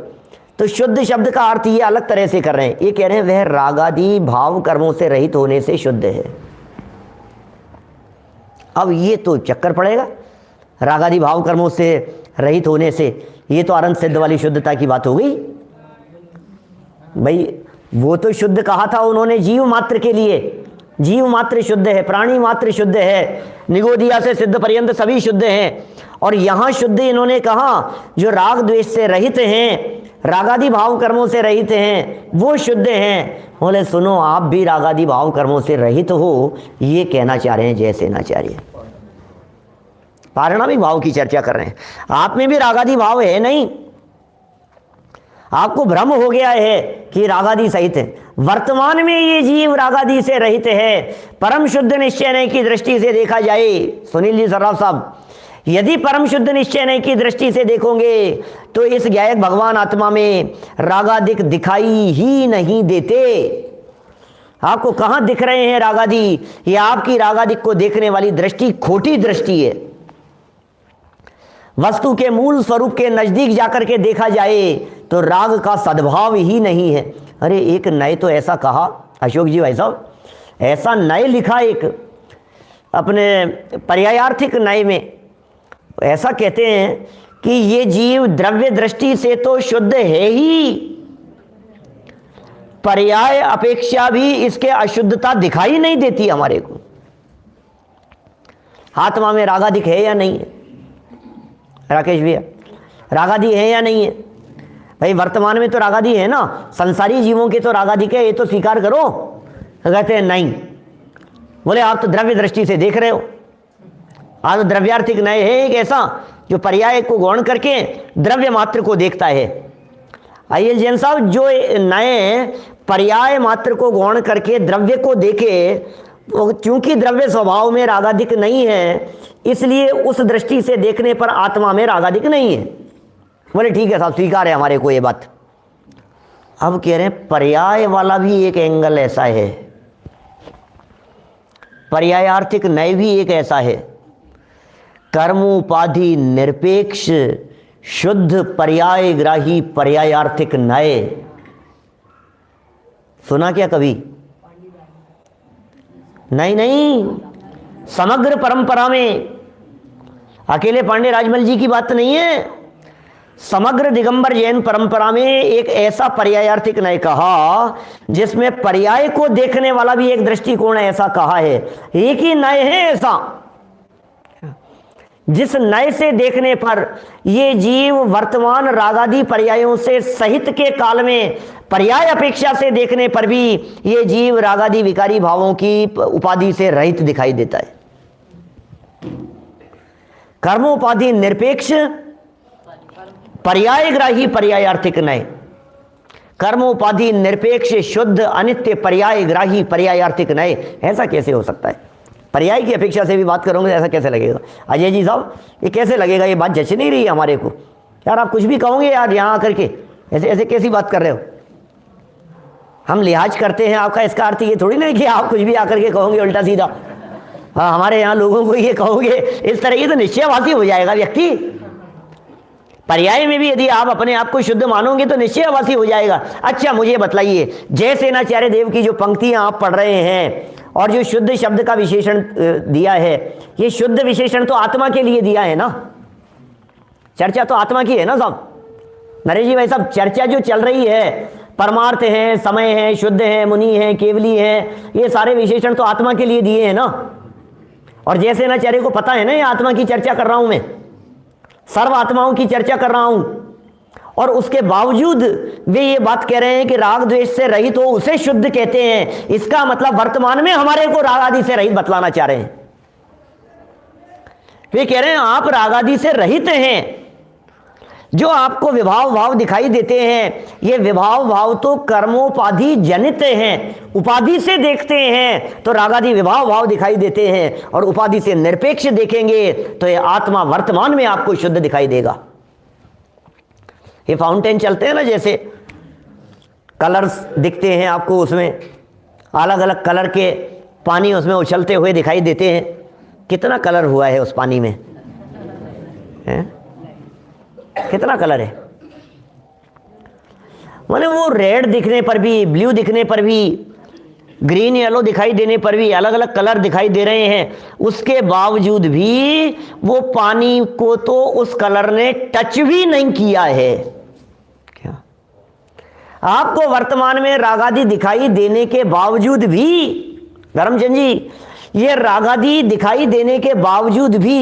तो शुद्ध शब्द का अर्थ ये अलग तरह से कर रहे हैं। ये कह रहे हैं वह रागादि भाव कर्मों से रहित होने से शुद्ध है। अब ये तो चक्कर पड़ेगा, रागादि भाव कर्मों से रहित होने से, ये तो अनंत सिद्ध वाली शुद्धता की बात हो गई भाई। वो तो शुद्ध कहा था उन्होंने जीव मात्र के लिए, जीव मात्र शुद्ध है, प्राणी मात्र शुद्ध है, निगोदिया से सिद्ध पर्यंत सभी शुद्ध हैं। और यहां शुद्ध इन्होंने कहा जो राग द्वेष से रहित हैं, रागादि भाव कर्मों से रहित हैं, वो शुद्ध हैं। बोले सुनो, आप भी रागादि भाव कर्मों से रहित हो, ये कहना चाह रहे हैं जयसेनाचार्य। पारिणामिक भाव की चर्चा कर रहे हैं। आप में भी रागादि भाव है नहीं, आपको भ्रम हो गया है कि रागादि सहित है। वर्तमान में ये जीव रागादि से रहित है। परम शुद्ध निश्चय नय की दृष्टि से देखा जाए, सुनील जी सर्राफ साहब, यदि परम शुद्ध निश्चय नय की दृष्टि से देखोगे तो इस ज्ञायक भगवान आत्मा में रागादिक दिखाई ही नहीं देते। आपको कहां दिख रहे हैं रागादि? ये आपकी रागादिक को देखने वाली दृष्टि खोटी दृष्टि है। वस्तु के मूल स्वरूप के नजदीक जाकर के देखा जाए तो राग का सद्भाव ही नहीं है। अरे एक नए तो ऐसा कहा अशोक जी भाई साहब, ऐसा नए लिखा एक अपने पर्यायार्थिक नए में, ऐसा कहते हैं कि ये जीव द्रव्य दृष्टि से तो शुद्ध है ही, पर्याय अपेक्षा भी इसके अशुद्धता दिखाई नहीं देती हमारे को। आत्मा में रागादिक है या नहीं है राकेश भैया? रागादि है या नहीं है भाई? वर्तमान में तो रागादि है ना, संसारी जीवों के तो रागादिक है, ये तो स्वीकार करो। कहते हैं नहीं। बोले आप तो द्रव्य दृष्टि से देख रहे हो। आज द्रव्यार्थिक नय है एक ऐसा जो पर्याय को गौण करके द्रव्य मात्र को देखता है। आइए जैन साहब, जो नए पर्याय मात्र को गौण करके द्रव्य को देखे, क्योंकि द्रव्य स्वभाव में रागादिक नहीं है, इसलिए उस दृष्टि से देखने पर आत्मा में रागादिक नहीं है। बोले ठीक है साहब, स्वीकार है हमारे को ये बात। अब कह रहे हैं पर्याय वाला भी एक एंगल ऐसा है, पर्यायार्थिक नय भी एक ऐसा है। कर्मोपाधि निरपेक्ष शुद्ध पर्याय ग्राही पर्यायार्थिक नय, सुना क्या कभी? नहीं नहीं, समग्र परंपरा में अकेले पांडे राजमल जी की बात नहीं है। समग्र दिगंबर जैन परंपरा में एक ऐसा पर्यायार्थिक नय कहा जिसमें पर्याय को देखने वाला भी एक दृष्टिकोण ऐसा कहा है। एक ही नय है ऐसा जिस नय से देखने पर ये जीव वर्तमान रागादि पर्यायों से सहित के काल में पर्याय अपेक्षा से देखने पर भी ये जीव रागादि विकारी भावों की उपाधि से रहित दिखाई देता है। कर्मोपाधि निरपेक्ष पर्यायग्राही पर्यायार्थिक नय, कर्मोपाधि निरपेक्ष शुद्ध अनित्य पर्यायग्राही पर्यायार्थिक नय, ऐसा कैसे हो सकता है? पर्याय की अपेक्षा से भी बात करोगे ऐसा कैसे लगेगा? अजय जी साहब, ये कैसे लगेगा? ये बात जच नहीं रही है हमारे को। यार आप कुछ भी कहोगे यार यहाँ आकर के, ऐसे ऐसे कैसी बात कर रहे हो? हम लिहाज करते हैं आपका, इसका अर्थ ये थोड़ी ना कि आप कुछ भी आकर के कहोगे उल्टा सीधा। हाँ, हमारे यहाँ लोगों को ये कहोगे इस तरह, ये तो निश्चयवासी हो जाएगा व्यक्ति। पर्याय में भी यदि आप अपने आप को शुद्ध मानोगे तो निश्चयवासी हो जाएगा। अच्छा मुझे बतलाइए, जय सेनाचार्य देव की जो पंक्तियां आप पढ़ रहे हैं और जो शुद्ध शब्द का विशेषण दिया है, ये शुद्ध विशेषण तो आत्मा के लिए दिया है ना, चर्चा तो आत्मा की है ना साहब। नरेश जी भाई साहब, चर्चा जो चल रही है, परमार्थ है, समय है, शुद्ध है, मुनि है, केवली है, ये सारे विशेषण तो आत्मा के लिए दिए हैं ना। और जय सेनाचार्य को पता है ना ये आत्मा की चर्चा कर रहा हूं मैं, सर्व आत्माओं की चर्चा कर रहा हूं, और उसके बावजूद वे ये बात कह रहे हैं कि राग द्वेष से रहित हो उसे शुद्ध कहते हैं। इसका मतलब वर्तमान में हमारे को राग आदि से रहित बतलाना चाह रहे हैं। वे कह रहे हैं आप राग आदि से रहित हैं, जो आपको विभाव भाव दिखाई देते हैं, ये विभाव भाव तो कर्मोपाधि जनित हैं, उपाधि से देखते हैं तो रागादि विभाव भाव दिखाई देते हैं, और उपाधि से निरपेक्ष देखेंगे तो ये आत्मा वर्तमान में आपको शुद्ध दिखाई देगा। ये फाउंटेन चलते हैं ना, जैसे कलर्स दिखते हैं आपको, उसमें अलग अलग कलर के पानी उसमें उछलते हुए दिखाई देते हैं। कितना कलर हुआ है उस पानी में, है? कितना कलर है? माने वो रेड दिखने पर भी, ब्लू दिखने पर भी, ग्रीन येलो दिखाई देने पर भी, अलग अलग कलर दिखाई दे रहे हैं, उसके बावजूद भी वो पानी को तो उस कलर ने टच भी नहीं किया है। क्या आपको वर्तमान में रागादि दिखाई देने के बावजूद भी, धर्मचंद जी, ये रागादि दिखाई देने के बावजूद भी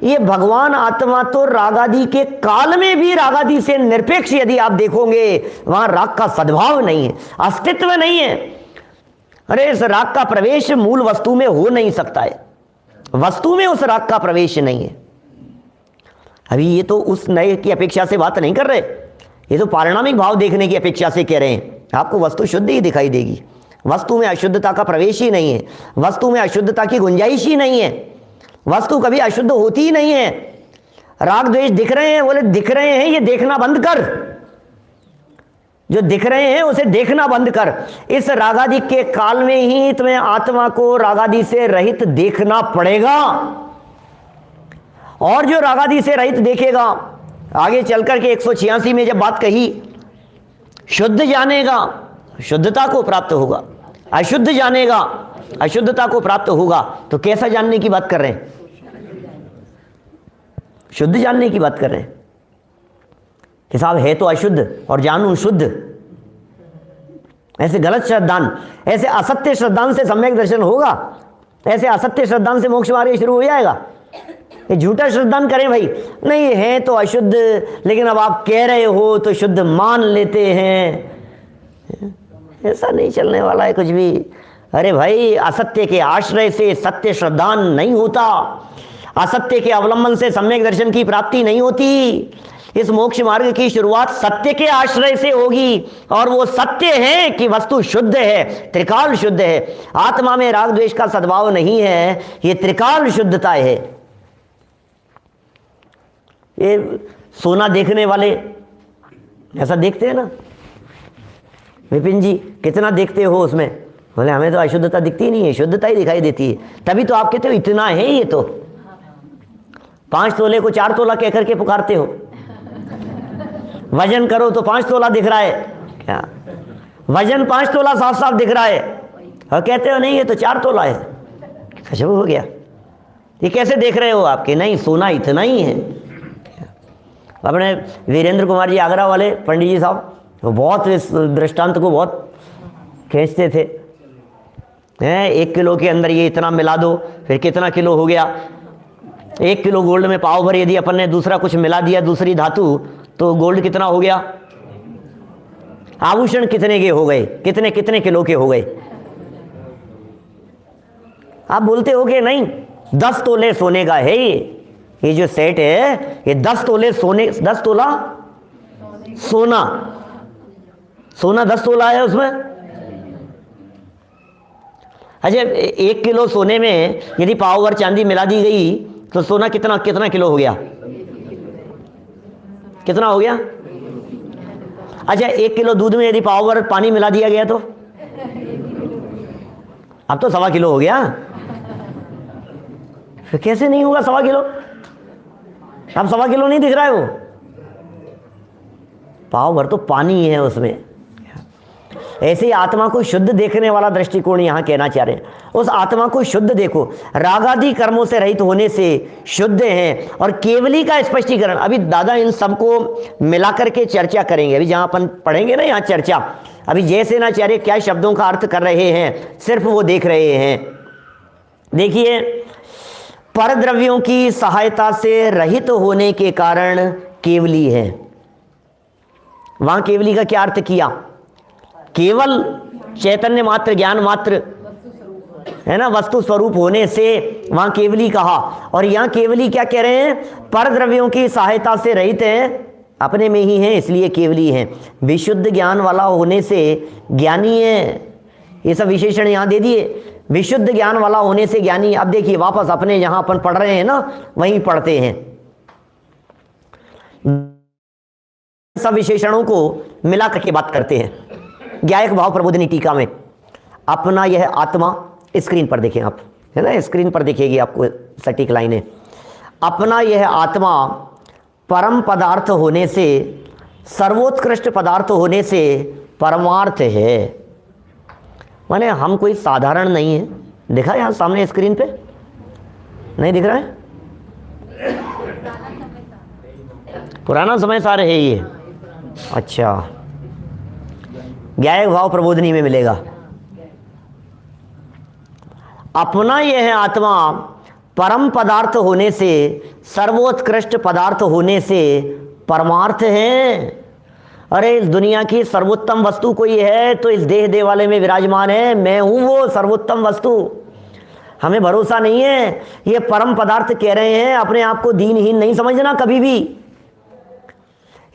ये भगवान आत्मा तो रागादि के काल में भी रागादि से निरपेक्ष यदि आप देखोगे, वहां राग का सद्भाव नहीं है, अस्तित्व नहीं है। अरे इस राग का प्रवेश मूल वस्तु में हो नहीं सकता है, वस्तु में उस राग का प्रवेश नहीं है। अभी ये तो उस नए की अपेक्षा से बात नहीं कर रहे, ये तो पारिणामिक भाव देखने की अपेक्षा से कह रहे हैं। आपको वस्तु शुद्ध ही दिखाई देगी, वस्तु में अशुद्धता का प्रवेश ही नहीं है, वस्तु में अशुद्धता की गुंजाइश ही नहीं है, वस्तु कभी अशुद्ध होती ही नहीं है। राग द्वेष दिख रहे हैं, बोले दिख रहे हैं, ये देखना बंद कर, जो दिख रहे हैं उसे देखना बंद कर। इस रागादि के काल में ही तुम्हें आत्मा को रागादि से रहित देखना पड़ेगा, और जो रागादि से रहित देखेगा, आगे चलकर के 186 में जब बात कही, शुद्ध जानेगा शुद्धता को प्राप्त होगा, अशुद्ध जानेगा अशुद्धता को प्राप्त होगा, तो कैसा जानने की बात कर रहे हैं? शुद्ध जानने की बात कर रहे हैं कि साहब है तो अशुद्ध और जानू शुद्ध। ऐसे गलत श्रद्धान, ऐसे असत्य श्रद्धान से सम्यक दर्शन होगा, ऐसे असत्य श्रद्धान से मोक्ष मार्ग शुरू हो जाएगा। ये झूठा श्रद्धान करें भाई, नहीं है तो अशुद्ध, लेकिन अब आप कह रहे हो तो शुद्ध मान लेते हैं, ऐसा नहीं चलने वाला है कुछ भी। अरे भाई, असत्य के आश्रय से सत्य श्रद्धान नहीं होता, असत्य के अवलंबन से सम्यक दर्शन की प्राप्ति नहीं होती। इस मोक्ष मार्ग की शुरुआत सत्य के आश्रय से होगी, और वो सत्य है कि वस्तु शुद्ध है, त्रिकाल शुद्ध है। आत्मा में राग द्वेष का सद्भाव नहीं है, ये त्रिकाल शुद्धता है। ये सोना देखने वाले ऐसा देखते हैं ना, विपिन जी कितना देखते हो उसमें? बोले हमें तो अशुद्धता दिखती नहीं है, शुद्धता ही दिखाई देती है। तभी तो आप कहते हो इतना है, ये तो 5 तोले को 4 तोला कहकर के पुकारते हो। वजन करो तो 5 तोला दिख रहा है, क्या वजन 5 तोला साफ साफ दिख रहा है, और कहते हो नहीं ये तो 4 तोला है। गजब हो गया, ये कैसे देख रहे हो आपके? नहीं, सोना इतना ही है। अपने वीरेंद्र कुमार जी आगरा वाले पंडित जी साहब, वो बहुत इस दृष्टांत को बहुत खींचते थे। 1 किलो के अंदर ये इतना मिला दो, फिर कितना किलो हो गया। 1 किलो गोल्ड में पाव भर यदि अपन ने दूसरा कुछ मिला दिया, दूसरी धातु, तो गोल्ड कितना हो गया? आभूषण कितने के हो गए? कितने कितने किलो के हो गए? आप बोलते हो कि नहीं 10 तोले सोने का है ये जो सेट है, ये 10 तोले सोने, 10 तोला सोना, सोना 10 तोला है उसमें। अच्छा, 1 किलो सोने में यदि पाव भर चांदी मिला दी गई तो सोना कितना कितना किलो हो गया? कितना हो गया? अच्छा, 1 किलो दूध में यदि पाव भर पानी मिला दिया गया तो अब तो 1.25 किलो हो गया। फिर कैसे नहीं होगा 1.25 किलो? अब 1.25 किलो नहीं दिख रहा है वो, पाव भर तो पानी ही है उसमें। ऐसे ही आत्मा को शुद्ध देखने वाला दृष्टिकोण यहां कहना चाह रहे हैं। उस आत्मा को शुद्ध देखो, रागादि कर्मों से रहित होने से शुद्ध हैं। और केवली का स्पष्टीकरण अभी दादा इन सबको मिलाकर के चर्चा करेंगे। अभी जहां अपन पढ़ेंगे ना यहाँ चर्चा, अभी जैसे नाचार्य क्या शब्दों का अर्थ कर रहे हैं सिर्फ वो देख रहे हैं। देखिए, परद्रव्यों की सहायता से रहित होने के कारण केवली है। वहां केवली का क्या अर्थ किया? केवल चैतन्य मात्र, ज्ञान मात्र है ना, वस्तु स्वरूप होने से वहां केवली कहा। और यहां केवली क्या कह रहे हैं? परद्रव्यों की सहायता से रहित है, अपने में ही है इसलिए केवली है। विशुद्ध ज्ञान वाला होने से ज्ञानी है, ये सब विशेषण यहां दे दिए। विशुद्ध ज्ञान वाला होने से ज्ञानी। अब देखिए वापस अपने जहां अपन पढ़ रहे हैं ना वहीं पढ़ते हैं, सब विशेषणों को मिला करके बात करते हैं। ज्ञायक भाव प्रबोधिनी टीका में अपना यह आत्मा, स्क्रीन पर देखें आप, है ना, स्क्रीन पर दिखेगी आपको सटीक लाइनें। अपना यह आत्मा परम पदार्थ होने से, सर्वोत्कृष्ट पदार्थ होने से परमार्थ है। माने हम कोई साधारण नहीं है। दिखा यहाँ सामने स्क्रीन पे? नहीं दिख रहा है? पुराना समय सारे है ये। अच्छा, ज्ञायक भाव प्रबोधनी में मिलेगा। अपना यह आत्मा परम पदार्थ होने से, सर्वोत्कृष्ट पदार्थ होने से परमार्थ है। अरे इस दुनिया की सर्वोत्तम वस्तु कोई है तो इस देह वाले में विराजमान है, मैं हूं वो सर्वोत्तम वस्तु। हमें भरोसा नहीं है, ये परम पदार्थ कह रहे हैं। अपने आप को दीनहीन नहीं समझना कभी भी।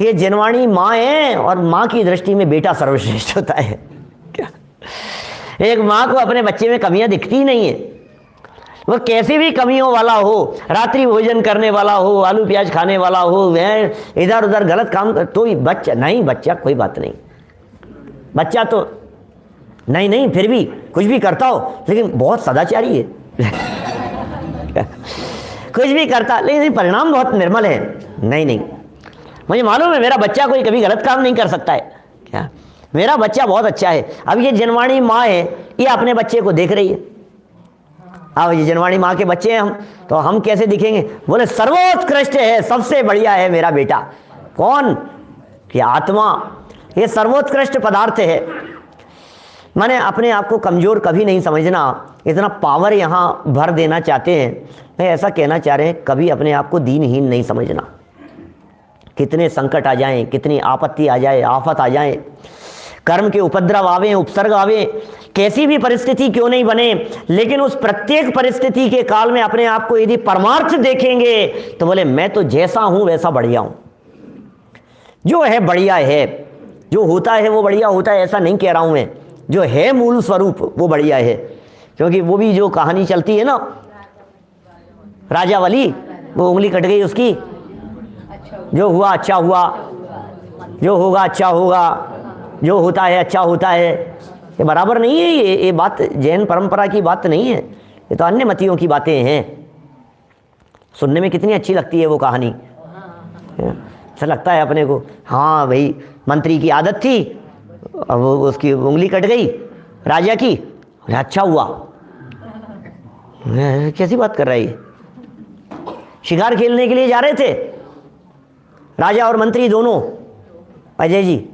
ये जनवाणी माँ है और माँ की दृष्टि में बेटा सर्वश्रेष्ठ होता है। क्या एक माँ को अपने बच्चे में कमियां दिखती ही नहीं है। वो कैसी भी कमियों वाला हो, रात्रि भोजन करने वाला हो, आलू प्याज खाने वाला हो, वह इधर उधर गलत काम कर, तो बच्चा नहीं, बच्चा कोई बात नहीं, बच्चा तो नहीं फिर भी कुछ भी करता हो लेकिन बहुत सदाचारी है। कुछ भी करता लेकिन परिणाम बहुत निर्मल है। नहीं, मुझे मालूम है मेरा बच्चा कोई कभी गलत काम नहीं कर सकता है। क्या मेरा बच्चा बहुत अच्छा है। अब ये जनवाणी माँ है, ये अपने बच्चे को देख रही है। अब ये जनवाणी माँ के बच्चे हैं हम, तो हम कैसे दिखेंगे? बोले सर्वोत्कृष्ट है, सबसे बढ़िया है मेरा बेटा। कौन? कि आत्मा, ये सर्वोत्कृष्ट पदार्थ है। माने अपने आप को कमजोर कभी नहीं समझना, इतना पावर यहाँ भर देना चाहते हैं। मैं ऐसा कहना चाह रहे हैं, कभी अपने आप को दीनहीन नहीं समझना। कितने संकट आ जाएं, कितनी आपत्ति आ जाए, आफत आ जाए, कर्म के उपद्रव आवे, उपसर्ग आवे, कैसी भी परिस्थिति क्यों नहीं बने, लेकिन उस प्रत्येक परिस्थिति के काल में अपने आप को यदि परमार्थ देखेंगे तो बोले मैं तो जैसा हूं वैसा बढ़िया हूं। जो है बढ़िया है, जो होता है वो बढ़िया होता है, ऐसा नहीं कह रहा हूं मैं। जो है मूल स्वरूप वो बढ़िया है। क्योंकि वो भी जो कहानी चलती है ना, राजा वाली, वो उंगली कट गई उसकी, जो हुआ अच्छा हुआ, जो होगा अच्छा होगा, जो होता है अच्छा होता है। ये बराबर नहीं है। ये बात जैन परंपरा की बात नहीं है, ये तो अन्य मतियों की बातें हैं। सुनने में कितनी अच्छी लगती है वो कहानी, अच्छा लगता है अपने को। हाँ भाई, मंत्री की आदत थी, अब उसकी उंगली कट गई राजा की, अच्छा हुआ। कैसी बात कर रहा है ये? शिकार खेलने के लिए जा रहे थे राजा और मंत्री दोनों, अजय जी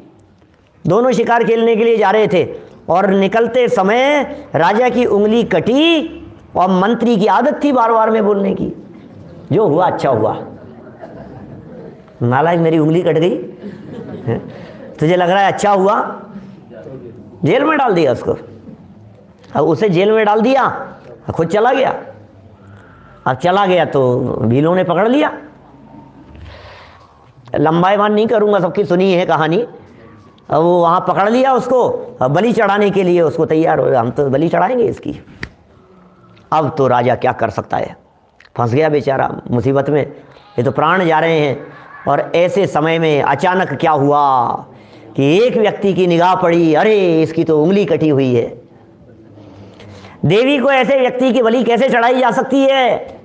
दोनों शिकार खेलने के लिए जा रहे थे, और निकलते समय राजा की उंगली कटी और मंत्री की आदत थी बार बार में बोलने की, जो हुआ अच्छा हुआ। नालायक, मेरी उंगली कट गई, तुझे लग रहा है अच्छा हुआ? जेल में डाल दिया उसको। अब उसे जेल में डाल दिया, खुद चला गया। अब चला गया तो भीलों ने पकड़ लिया। लंबाईवान नहीं करूंगा, सबकी सुनी है कहानी। अब वो वहाँ पकड़ लिया उसको, अब बलि चढ़ाने के लिए उसको तैयार हो, हम तो बलि चढ़ाएंगे इसकी। अब तो राजा क्या कर सकता है, फंस गया बेचारा मुसीबत में। ये तो प्राण जा रहे हैं, और ऐसे समय में अचानक क्या हुआ कि एक व्यक्ति की निगाह पड़ी, अरे इसकी तो उंगली कटी हुई है। देवी को ऐसे व्यक्ति की बलि कैसे चढ़ाई जा सकती है?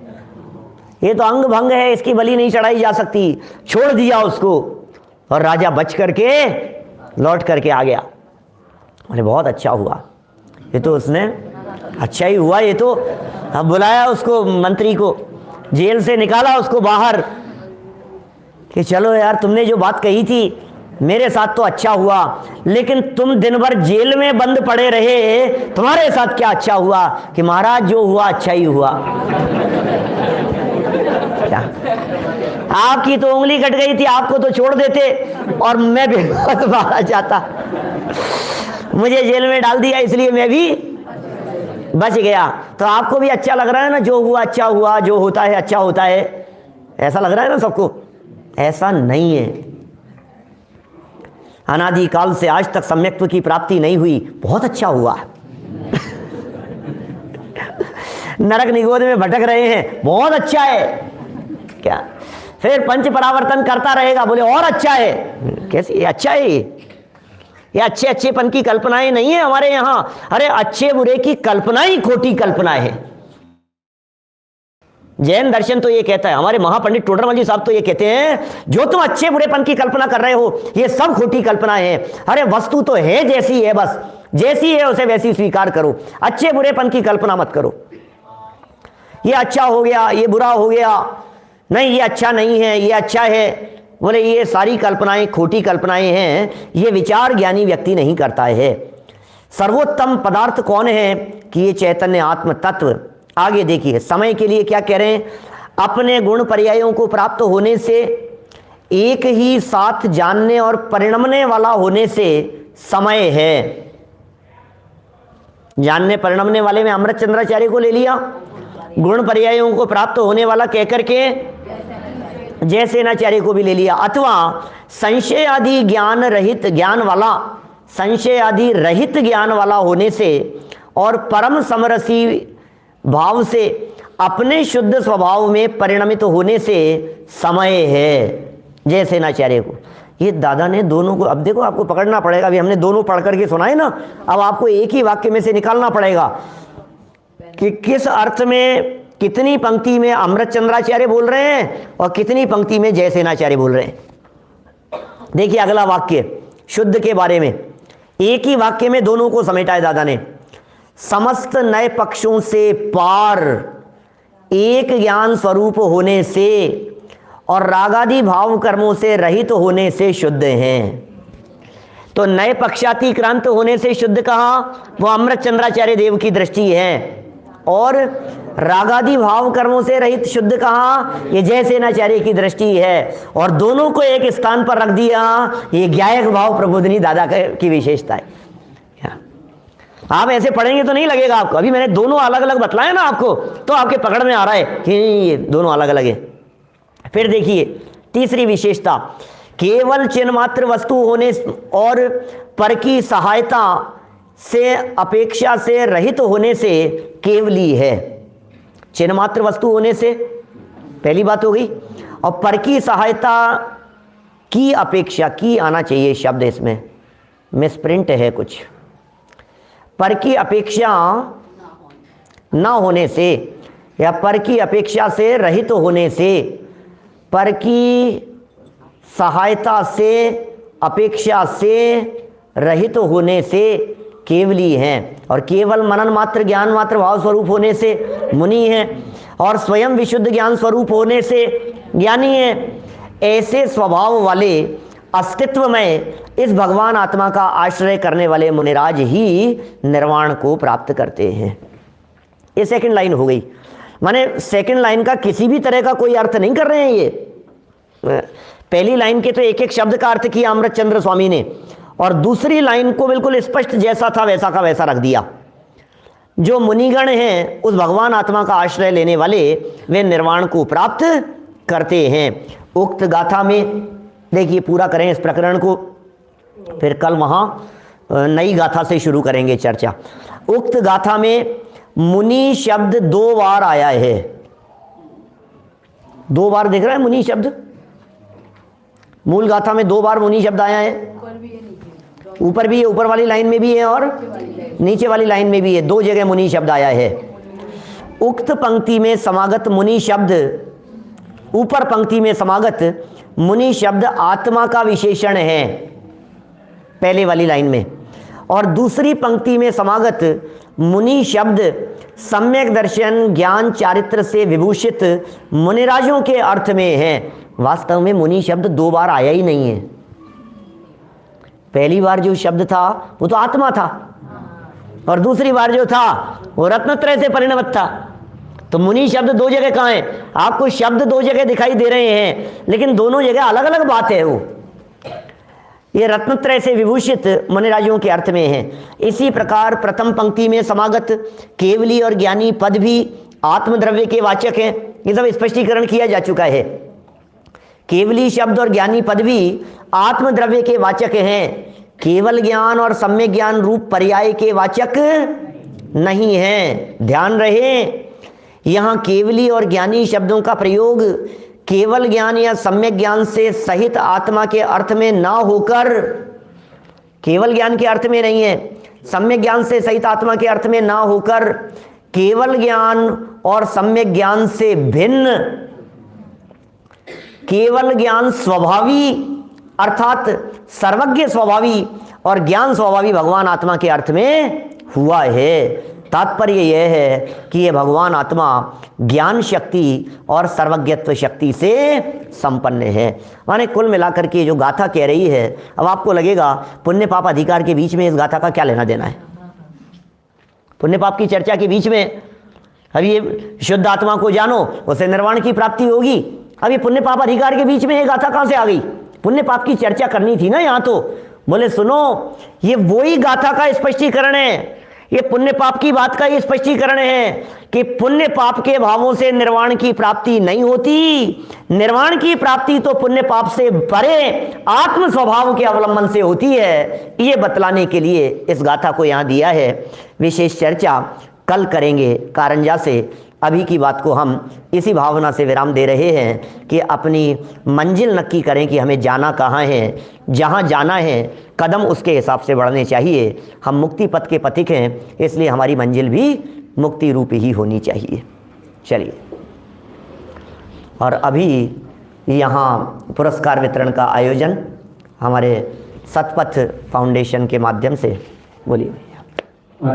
ये तो अंग भंग है, इसकी बलि नहीं चढ़ाई जा सकती। छोड़ दिया उसको और राजा बच करके लौट करके आ गया। अरे बहुत अच्छा हुआ, ये तो उसने अच्छा ही हुआ। ये तो अब बुलाया उसको, मंत्री को, जेल से निकाला उसको बाहर कि चलो यार, तुमने जो बात कही थी मेरे साथ तो अच्छा हुआ, लेकिन तुम दिन भर जेल में बंद पड़े रहे, तुम्हारे साथ क्या अच्छा हुआ? कि महाराज जो हुआ अच्छा ही हुआ। क्या आपकी तो उंगली कट गई थी, आपको तो छोड़ देते और मैं भी बहुत मारा जाता। मुझे जेल में डाल दिया इसलिए मैं भी बच गया। तो आपको भी अच्छा लग रहा है ना, जो हुआ अच्छा हुआ, जो होता है अच्छा होता है, ऐसा लग रहा है ना सबको? ऐसा नहीं है। अनादिकाल से आज तक सम्यक्त्व की प्राप्ति नहीं हुई, बहुत अच्छा हुआ। नरक निगोद में भटक रहे हैं, बहुत अच्छा है। क्या फिर पंच परावर्तन करता रहेगा, बोले और अच्छा है। कैसे ये अच्छा है? ये अच्छे अच्छेपन की कल्पनाएं नहीं है हमारे यहां। अरे अच्छे बुरे की कल्पना ही खोटी कल्पना है। जैन दर्शन तो ये कहता है, हमारे महापंडित टोडरमल जी साहब तो ये कहते हैं, जो तुम अच्छे बुरेपन की कल्पना कर रहे हो ये सब खोटी कल्पनाएं हैं। अरे वस्तु तो है जैसी है, बस जैसी है उसे वैसी स्वीकार करो, अच्छे बुरेपन की कल्पना मत करो। ये अच्छा हो गया, ये बुरा हो गया, नहीं ये अच्छा नहीं है, ये अच्छा है, बोले ये सारी कल्पनाएं खोटी कल्पनाएं हैं। ये विचार ज्ञानी व्यक्ति नहीं करता है। सर्वोत्तम पदार्थ कौन है? कि ये चैतन्य आत्म तत्व। आगे देखिए, समय के लिए क्या कह रहे हैं? अपने गुण पर्यायों को प्राप्त होने से, एक ही साथ जानने और परिणमने वाला होने से समय है। जानने परिणमने वाले में अमृत चंद्राचार्य को ले लिया, गुण पर्यायों को प्राप्त होने वाला कहकर के जयसेनाचार्य को भी ले लिया। अथवा संशय आदि ज्ञान रहित ज्ञान वाला, संशय आदि रहित ज्ञान वाला होने से और परम समरसी भाव से अपने शुद्ध स्वभाव में परिणमित होने से समय है। जयसेनाचार्य को ये दादा ने दोनों को, अब देखो आपको पकड़ना पड़ेगा। अभी हमने दोनों पढ़ करके सुनाए ना, अब आपको एक ही वाक्य में से निकालना पड़ेगा कि किस अर्थ में, कितनी पंक्ति में अमृत चंद्राचार्य बोल रहे हैं और कितनी पंक्ति में जयसेनाचार्य बोल रहे हैं। देखिए अगला वाक्य शुद्ध के बारे में, एक ही वाक्य में दोनों को समेटा है दादा ने। समस्त नए पक्षों से पार एक ज्ञान स्वरूप होने से और रागादि भाव कर्मों से रहित होने से शुद्ध हैं। तो नए पक्षातिक्रांत होने से शुद्ध कहा? वो अमृत चंद्राचार्य देव की दृष्टि है। और रागादि भाव कर्मों से रहित शुद्ध कहा? ये जयसेनाचार्य की दृष्टि है। और दोनों को एक स्थान पर रख दिया, ये ज्ञायक भाव प्रबोधिनी दादा की विशेषता है। आप ऐसे पढ़ेंगे तो नहीं लगेगा आपको। अभी मैंने दोनों अलग अलग बतलाया ना आपको, तो आपके पकड़ में आ रहा है कि ये दोनों अलग अलग है। फिर देखिए तीसरी विशेषता, केवल चिन्ह मात्र वस्तु होने और पर की सहायता से अपेक्षा से रहित होने से केवली है। चिन्ह मात्र वस्तु होने से पहली बात हो गई, और पर की सहायता की अपेक्षा, की आना चाहिए शब्द, इसमें मिसप्रिंट है कुछ। पर की अपेक्षा न होने से या पर की अपेक्षा से रहित होने से, पर की सहायता से अपेक्षा से रहित होने से केवली हैं। और केवल मनन मात्र ज्ञान मात्र भाव स्वरूप होने से मुनि है, और स्वयं विशुद्ध ज्ञान स्वरूप होने से ज्ञानी है। ऐसे स्वभाव वाले अस्तित्व में इस भगवान आत्मा का आश्रय करने वाले मुनिराज ही निर्वाण को प्राप्त करते हैं। ये सेकंड लाइन हो गई। माने सेकंड लाइन का किसी भी तरह का कोई अर्थ नहीं कर रहे हैं ये। पहली लाइन के तो एक एक शब्द का अर्थ किया अमृत चंद्र स्वामी ने, और दूसरी लाइन को बिल्कुल स्पष्ट जैसा था वैसा का वैसा रख दिया। जो मुनिगण हैं उस भगवान आत्मा का आश्रय लेने वाले, वे निर्वाण को प्राप्त करते हैं। उक्त गाथा में देखिए, पूरा करें इस प्रकरण को, फिर कल वहाँ नई गाथा से शुरू करेंगे चर्चा। उक्त गाथा में मुनि शब्द 2 बार आया है। 2 बार दिख रहा है मुनि शब्द, मूल गाथा में 2 बार मुनि शब्द आया है, ऊपर भी है, ऊपर वाली लाइन में भी है और नीचे वाली लाइन में भी है, 2 जगह मुनि शब्द आया है। उक्त पंक्ति में समागत मुनि शब्द, ऊपर पंक्ति में समागत मुनि शब्द आत्मा का विशेषण है पहले वाली लाइन में, और दूसरी पंक्ति में समागत मुनि शब्द सम्यक दर्शन ज्ञान चारित्र से विभूषित मुनिराजों के अर्थ में है। वास्तव में मुनि शब्द 2 बार आया ही नहीं है। पहली बार जो शब्द था वो तो आत्मा था, और दूसरी बार जो था वो रत्नत्रय से परिणत था। तो मुनि शब्द 2 जगह कहाँ है? आपको शब्द 2 जगह दिखाई दे रहे हैं, लेकिन दोनों जगह अलग अलग बात है। वो ये रत्नत्रय से विभूषित मुनिराजों के अर्थ में है। इसी प्रकार प्रथम पंक्ति में समागत केवली और ज्ञानी पद भी आत्मद्रव्य के वाचक हैं। ये सब स्पष्टीकरण किया जा चुका है। केवली शब्द और ज्ञानी पद भी आत्मद्रव्य के वाचक हैं, केवल ज्ञान और सम्यक ज्ञान रूप पर्याय के वाचक नहीं हैं। ध्यान रहे, यहाँ केवली और ज्ञानी शब्दों का प्रयोग केवल ज्ञान या सम्यक ज्ञान से सहित आत्मा के अर्थ में ना होकर, केवल ज्ञान के अर्थ में नहीं है, सम्यक ज्ञान से सहित आत्मा के अर्थ में ना होकर केवल ज्ञान और सम्यक ज्ञान से भिन्न केवल ज्ञान स्वभावी अर्थात सर्वज्ञ स्वभावी और ज्ञान स्वभावी भगवान आत्मा के अर्थ में हुआ है। तात्पर्य यह है कि ये भगवान आत्मा ज्ञान शक्ति और सर्वज्ञत्व शक्ति से संपन्न है। माने कुल मिलाकर के जो गाथा कह रही है, अब आपको लगेगा पुण्य पाप अधिकार के बीच में इस गाथा का क्या लेना देना है? पुण्य पाप की चर्चा के बीच में अब ये शुद्ध आत्मा को जानो, उसे निर्वाण की प्राप्ति होगी। अब ये पुण्य पाप अधिकार के बीच में ये गाथा कहाँ से आ गई? पुण्य पाप की चर्चा करनी थी ना यहाँ तो। बोले सुनो, ये वही गाथा का स्पष्टीकरण है, ये पुण्य पाप की बात का ये स्पष्टीकरण है कि पुण्य पाप के भावों से निर्वाण की प्राप्ति नहीं होती। निर्वाण की प्राप्ति तो पुण्य पाप से परे आत्म स्वभाव के अवलंबन से होती है। ये बतलाने के लिए इस गाथा को यहाँ दिया है। विशेष चर्चा कल करेंगे कारंजा से। अभी की बात को हम इसी भावना से विराम दे रहे हैं कि अपनी मंजिल नक्की करें कि हमें जाना कहाँ है। जहाँ जाना है कदम उसके हिसाब से बढ़ने चाहिए। हम मुक्ति पथ के पथिक हैं, इसलिए हमारी मंजिल भी मुक्ति रूपी ही होनी चाहिए। चलिए, और अभी यहाँ पुरस्कार वितरण का आयोजन हमारे सतपथ फाउंडेशन के माध्यम से, बोलिए भैया।